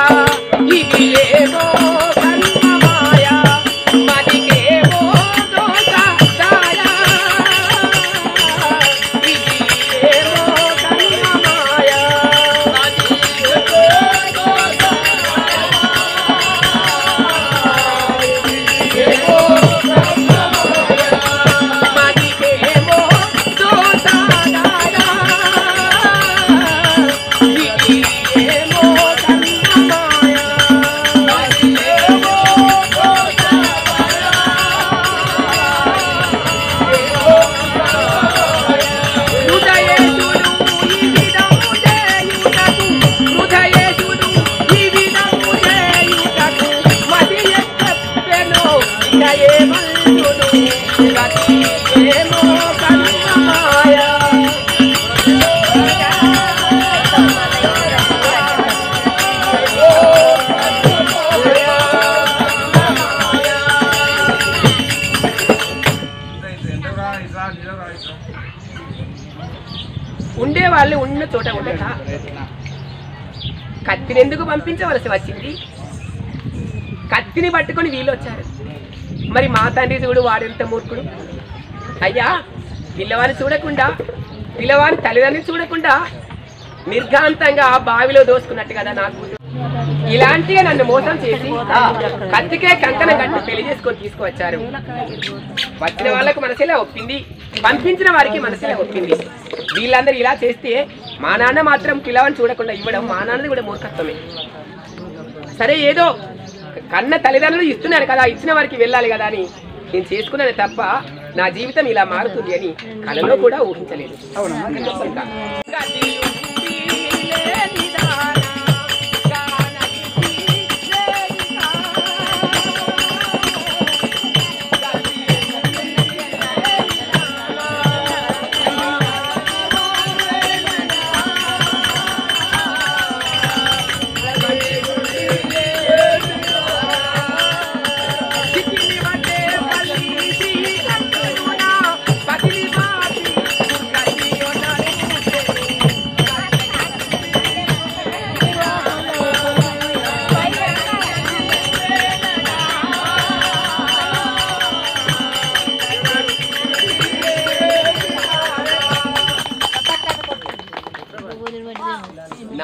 ఇది ఏమో కర్మ మాయా మదికేమో దోష దాయా ఇది ఏమో కర్మ మాయా మదికేమో దోష దాయా ఉండే వాళ్ళు ఉన్న చోట ఉండక కత్తిని ఎందుకు పంపించవలసి వచ్చింది కత్తిని పట్టుకొని వీళ్ళు వచ్చారు మరి మా తండ్రి చూడు వాడెంత మూర్ఖుడు అయ్యా పిల్లవాడిని చూడకుండా పిల్లవాడిని తల్లిదండ్రిని చూడకుండా నిర్ఘాంతంగా బావిలో దోసుకున్నట్టు కదా నాకు ఇలాంటిగా నన్ను మోసం చేసి కత్తికే కంకణం కట్టి పెళ్లి చేసుకొని తీసుకువచ్చారు వచ్చిన వాళ్ళకు మనసులా ఒప్పింది పంపించిన వారికి మనసులా ఒప్పింది వీళ్ళందరూ ఇలా చేస్తే మా నాన్న మాత్రం పిల్లవాడిని చూడకుండా ఇవ్వడం మా నాన్నది కూడా మూర్ఖత్వమే సరే ఏదో కన్న తల్లిదండ్రులు ఇస్తున్నారు కదా ఇచ్చిన వారికి వెళ్ళాలి కదా అని నేను చేసుకున్నాను తప్ప నా జీవితం ఇలా మారుతుంది అని కలలో కూడా ఊహించలేదు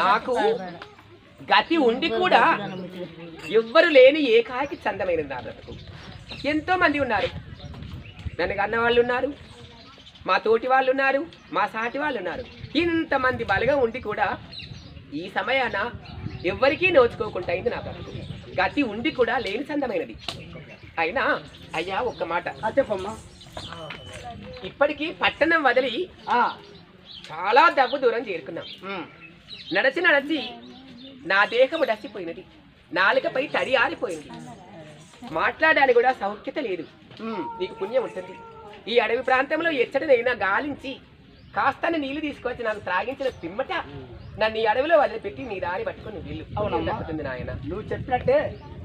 నాకు గతి ఉండి కూడా ఎవ్వరు లేని ఏకాకి చందమైనది నా బ్రతుకు. ఎంతో మంది ఉన్నారు, నన్ను కన్న వాళ్ళు ఉన్నారు, మా తోటి వాళ్ళు ఉన్నారు, మా సాటి వాళ్ళు ఉన్నారు. ఇంతమంది బలగా ఉండి కూడా ఈ సమయాన ఎవ్వరికీ నోచుకోకుండా అయింది నా బ్రతుకు. గతి ఉండి కూడా లేని చందమైనది. అయినా అయ్యా ఒక్క మాట చెప్పమ్మా. ఇప్పటికీ పట్టణం వదిలి చాలా దవ్వు దూరం చేరుకున్నాం. నడచి నడచి నా దేహము డసిపోయినది, నాలుకపై తడి ఆరిపోయింది, మాట్లాడడానికి కూడా సౌఖ్యత లేదు. నీకు పుణ్యం ఉంటుంది. ఈ అడవి ప్రాంతంలో ఎచ్చటనైనా గాలించి కాస్తని నీళ్లు తీసుకొచ్చి నాకు త్రాగించిన పిమ్మట నన్ను ఈ అడవిలో వదిలిపెట్టి నీ దారి పట్టుకుని వీళ్ళు అవుతుంది నాయన. నువ్వు చెప్పినట్టే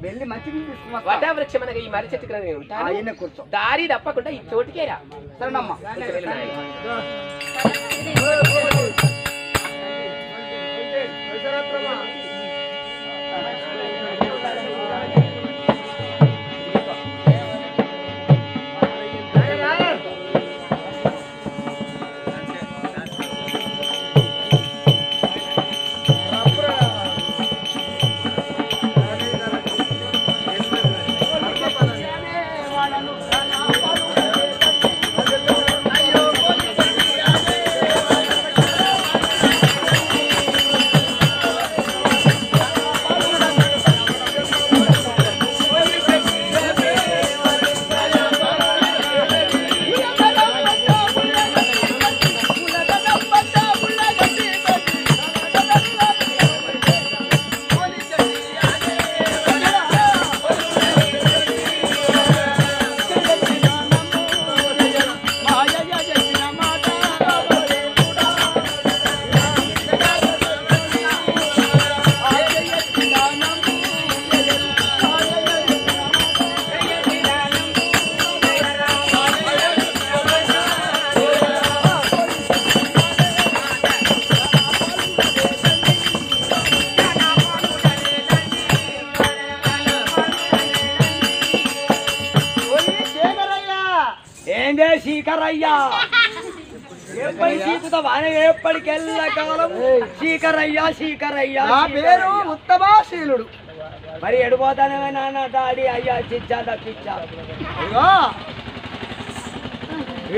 వెళ్ళి మంచిది వటవృక్షం అనగా ఈ మర్రి చెట్టుకు నేను ఉంటాను. కూర్చో, దారి తప్పకుండా ఈ చోటుకే రా. సరేనమ్మా. శీకరయ్యా ఎప్పటికెళ్ళ కాలం శీకరయ్యా శీకరయ్యా. నా పేరు ఉత్తమాశీలుడు. మరి ఎడిపోతానే నాన్న డాడీ అయ్యా చిచ్చా తప్పించా.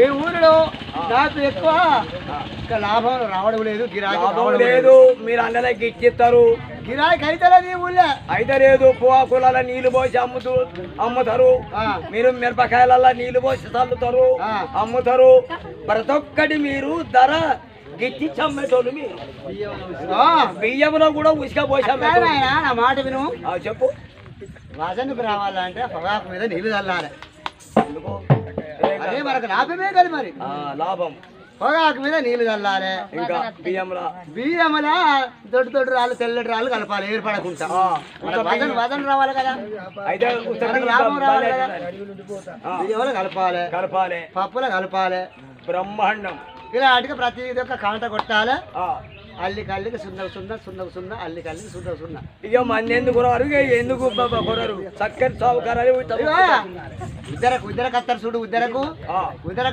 ఈ ఊరిలో నాకు ఎక్కువ లాభం రావడం లేదు, గిరాకీ లేదు. మీరు అందరికి ఇచ్చిస్తారు, గిరాకీ అయితే లేదు. ఊళ్ళో అయితే లేదు. పోకుల నీళ్లు పోసి అమ్ముతారు. మీరు మిరపకాయల నీళ్లు పోసి చల్లుతారు, అమ్ముతారు. ప్రతి ఒక్కటి మీరు ధర గిట్టి చమ్మేటోళ్ళు. మీరు బియ్యంలో కూడా ఉసుక పోసా. నా మాట విను, చెప్పు. వాసనకు రావాలంటే పొగాకు మీద నీళ్లు చల్లాలి. అదే మనకు లాభమే కదా. మరి లాభం పొగాకు మీద నీళ్లు చల్లాలి. ఇంకా బియ్యంలా దొడ్డు రాళ్ళు తెల్లటి రాళ్ళు కలపాలి ఏర్పడకుండా. వదన రావాలి కదా, అయితే లాభం రావాలి కదా. బియ్యంలో కలపాలి, పప్పులో కలపాలి. బ్రహ్మాండం. ఇలాంటికి ప్రతి ఒక్క కాంట కొట్టాలి. అల్లికల్లికి సున్న అల్లికల్లికి సున్న. ఇక మంది ఎందుకు కొరరు, ఎందుకు కొరరు? చక్కని సౌకర్యాలు ఉద్దరకు వస్తారు చూడు. ఉద్దరకు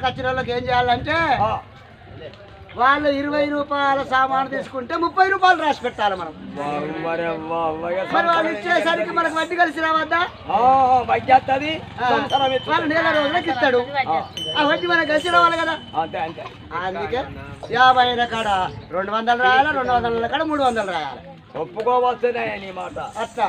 వచ్చిన వాళ్ళకి ఏం చేయాలంటే వాళ్ళు 20 రూపాయల సామాను తీసుకుంటే 30 రూపాయలు రాసి పెట్టాలి మనం. మరి వాళ్ళు ఇచ్చేసరికి మనకు వడ్డీ కలిసి రావద్దా? వాళ్ళు నెల రోజులకి ఇస్తాడు, ఆ వడ్డీ మనకు కలిసి రావాలి కదా. అందుకే 50 కాడ 200 రాయాలి, 200 కాడ 300 రాయాలి. ఒప్పుకోవచ్చునే నీ మాట. అట్లా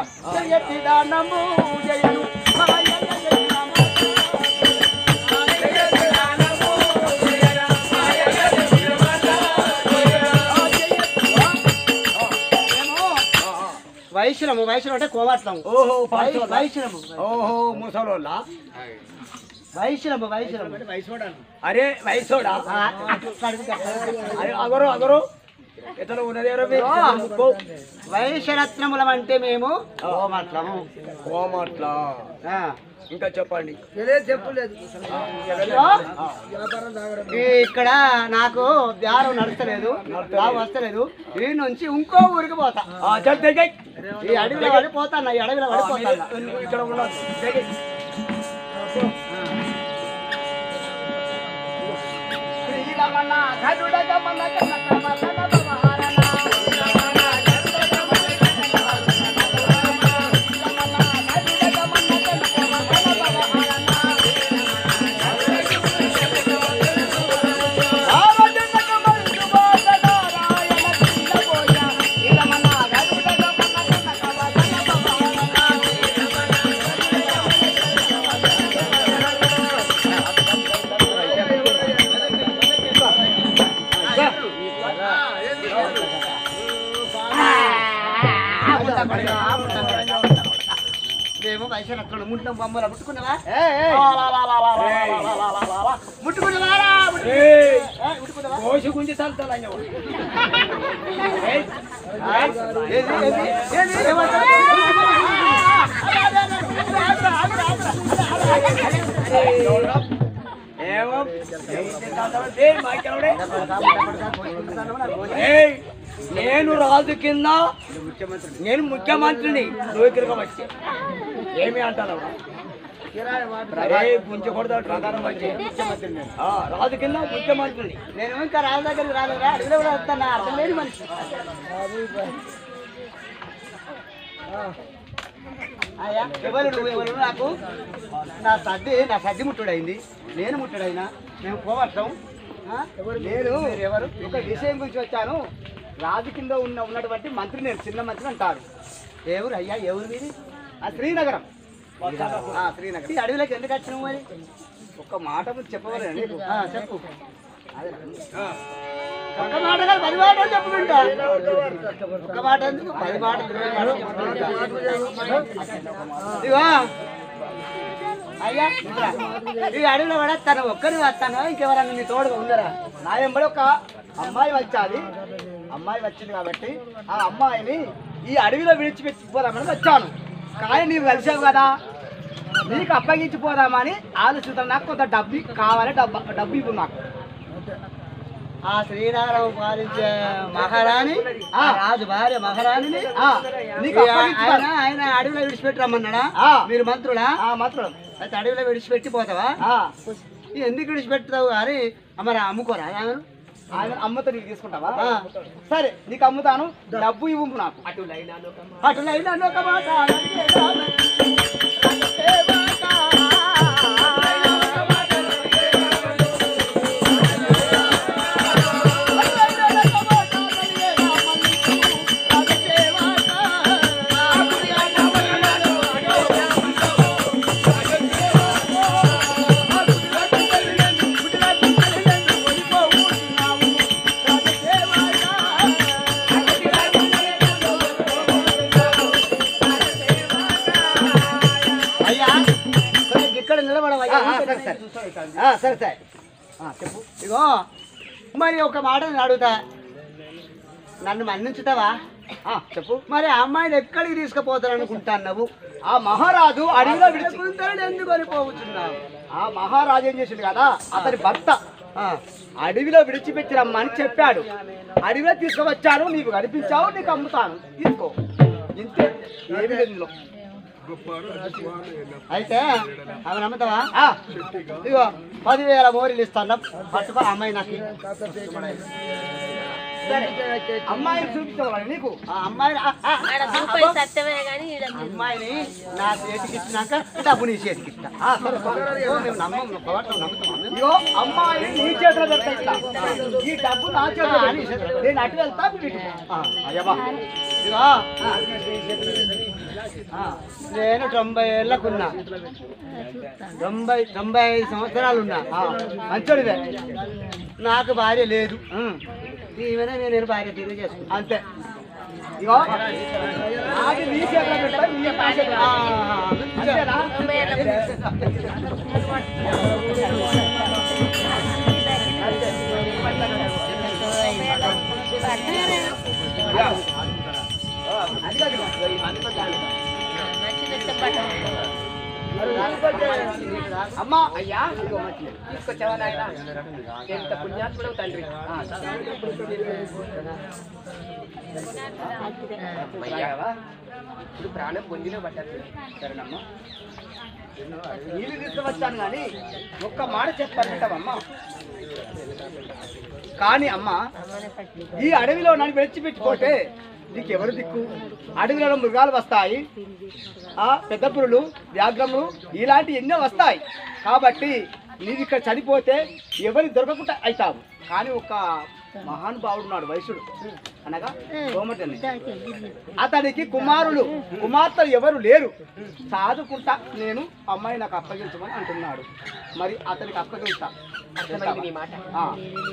వైశ్రము అంటే కోవట్లం. ఓహో వైశ్రము. ఓహో ముసలోళ్ళ వైశ్రము. అరే వైసోడా అగరు ఎతలో ఉన్నది. వైశ్యరత్నములం అంటే మేము కోమట్ల. ఇంకా చెప్పండి. ఇక్కడ నాకు వ్యారం నడుస్తలేదు, లాభం వస్తలేదు. ఈ నుంచి ఇంకో ఊరికి పోతా. ఈ అడవిలో పడిపోతాను, ఈ అడవిలో పడిపోతాను. ఇక్కడ ఉన్నది శ్రీరమణ మేము వైశాఖ ముట్టిన బొమ్మలు ముట్టుకున్నావా ముట్టుకున్నావా కోసి గుంజి తలుతాలు ఏమో నేను రాజు కింద నేను ముఖ్యమంత్రిని లోకిరగా వచ్చి ఏమి అంటాను పుంచకూడదు ప్రధానం వచ్చి రాజు కింద ముఖ్యమంత్రిని నేను ఇంకా రాజు దగ్గరికి రాలేదా అడిగిన కూడా వస్తాను అర్థం లేని మనిషి అయ్యా ఎవరు నువ్వు ఎవరు నాకు నా సర్ది ముట్టుడైంది నేను ముట్టుడైనా మేము పోవటం నేను ఎవరు ఒక విషయం గురించి వచ్చాను రాజు కింద ఉన్నటువంటి మంత్రి నేను చిన్న మంత్రి అంటారు ఎవరు అయ్యా ఎవరు మీది శ్రీనగరం శ్రీనగరం ఈ అడవిలోకి ఎందుకు వచ్చినావు మరి ఒక్క మాట చెప్పవలేండి చెప్పు ఒక మాట కాదు 10 మాటలు చెప్పుకుంటా ఒక మాట ఎందుకు 10 మాటలు ఇవా అయ్యా ఈ అడవిలో కూడా తను ఒక్కరిని వస్తాను ఇంకెవరన్నా నీ తోడుగా ఉన్నారా నా ఎంబడి ఒక అమ్మాయి వచ్చాది అమ్మాయి వచ్చింది కాబట్టి ఆ అమ్మాయిని ఈ అడవిలో విడిచిపెట్టిపోదామని వచ్చాను కానీ నీవు కలిసావు కదా నీకు అప్పగించిపోదామని ఆలోచిస్తాను నాకు కొంత డబ్బు కావాలి డబ్బు ఇవ్వు నాకు ఆ శ్రీనగరం పాలించే మహారాణి రాజు భార్య మహారాణిని ఆయన అడవిలో విడిచిపెట్టి రమ్మన్నాడా మీరు మంత్రులా మంత్రులు అయితే అడవిలో విడిచిపెట్టి పోతావా ఎందుకు విడిచిపెడతావు కానీ మరి అమ్ముకోరా ఆయన అమ్మతో నీకు తీసుకుంటావా సరే నీకు అమ్ముతాను డబ్బు ఇవ్వు నాకు అటులైనా ఒక మాట సరే సరే చెప్పు ఇగో మరి ఒక మాట నేను అడుగుతా నన్ను మన్నించుతావా చెప్పు మరి ఆ అమ్మాయిని ఎక్కడికి తీసుకుపోతాను అనుకుంటాను నువ్వు ఆ మహారాజు అడవిలో విడిచిపోతానని ఎందుకు అనిపోతున్నావు ఆ మహారాజు ఏం చేసిండు కదా అతని భర్త అడవిలో విడిచిపెట్టి రమ్మని చెప్పాడు అడవిలో తీసుకువచ్చాను నీకు కనిపించావు నీకు అమ్ముతాను తీసుకో ఇంతే ఏమి లేదు ఇందులో అయితే అవి నమ్ముతావా ఇగో 10,000 మోరీలు ఇస్తాను పట్టుకో అమ్మాయి నాకు అమ్మాయిని చూపించవాలి నీకు అమ్మాయిని నా చేతికి ఇచ్చినాక డబ్బు నీ చేతికి ఇస్తా ఇగో అమ్మాయి నీ చేతిలో పెడతా ఈ డబ్బు నా చేతిలో నేను అటు వెళ్తా ఇగో నేను 90 ఏళ్ళకున్నా 95 సంవత్సరాలున్నా మంచోడిదే నాకు భార్య లేదు ఈమెనే నేను భార్య తిరిగి చేసుకున్నా అంతే ఇగో అది నీ చేతిలో పెట్టా నీ అంతేనా అమ్మా అయ్యా తీసుకొచ్చావా నాయన ఎంత పుణ్యాత్ముడు తండ్రి ఇప్పుడు ప్రాణం పొందిలో పడ్డారు సరేనమ్మా నీళ్ళు తీసుకువచ్చాను కానీ ఒక్క మాట చెప్పాలంటావమ్మా కానీ అమ్మ ఈ అడవిలో నన్ను విడిచిపెట్టుకోతే నీకెవరు దిక్కు అడవిలో మృగాలు వస్తాయి పెద్ద పురులు వ్యాఘ్రములు ఇలాంటి ఎన్నో వస్తాయి కాబట్టి నీవు ఇక్కడ చనిపోతే ఎవరికి దొరకకుండా అవుతావు కానీ ఒక మహానుభావుడు నాడు వైశ్యుడు అనగా కోమటని. అతనికి కుమార్తెలు ఎవరు లేరు. సాదుకుంటా నేను అమ్మాయి నాకు అప్పగించమని అంటున్నాడు. మరి అతనికి అప్పగిస్తా. అర్థమైంది నీ మాట.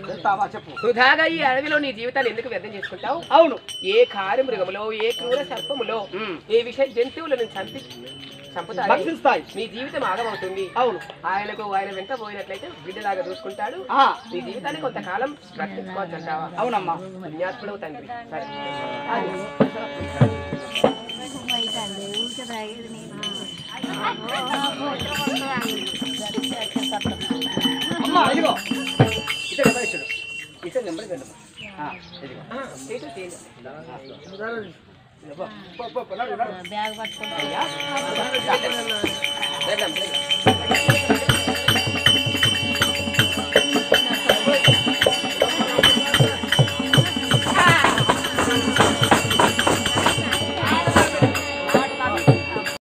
వెళ్తావా చెప్పు. వృధాగా ఈ అడవిలో నీ జీవితాన్ని ఎందుకు వ్యర్థం చేసుకుంటావు? అవును. ఏ కారు మృగములో, ఏ క్రూర సర్పములో, ఏ విష జంతువులను చంపుతాయి, భక్షిస్తాయి. నీ జీవితం ఆగమవుతుంది. అవును. ఆయన వెంట పోయినట్లయితే బిడ్డలాగా చూసుకుంటాడు. నీ జీవితాన్ని కొంతకాలం రక్షించుకోవచ్చు అంటావా? అవునమ్మా. పుణ్యాత్ముడవు తండ్రి. సరే అమ్మా ఇదిగో ఇక్కడ వైశ్యుడు ఇక్కడ నెంబర్ వెళ్ళమ్మా. ఇదిగో చేతులు చేయండి. బ్యాగ్ పట్టుకుంటా. అయ్యా వెళ్దాం.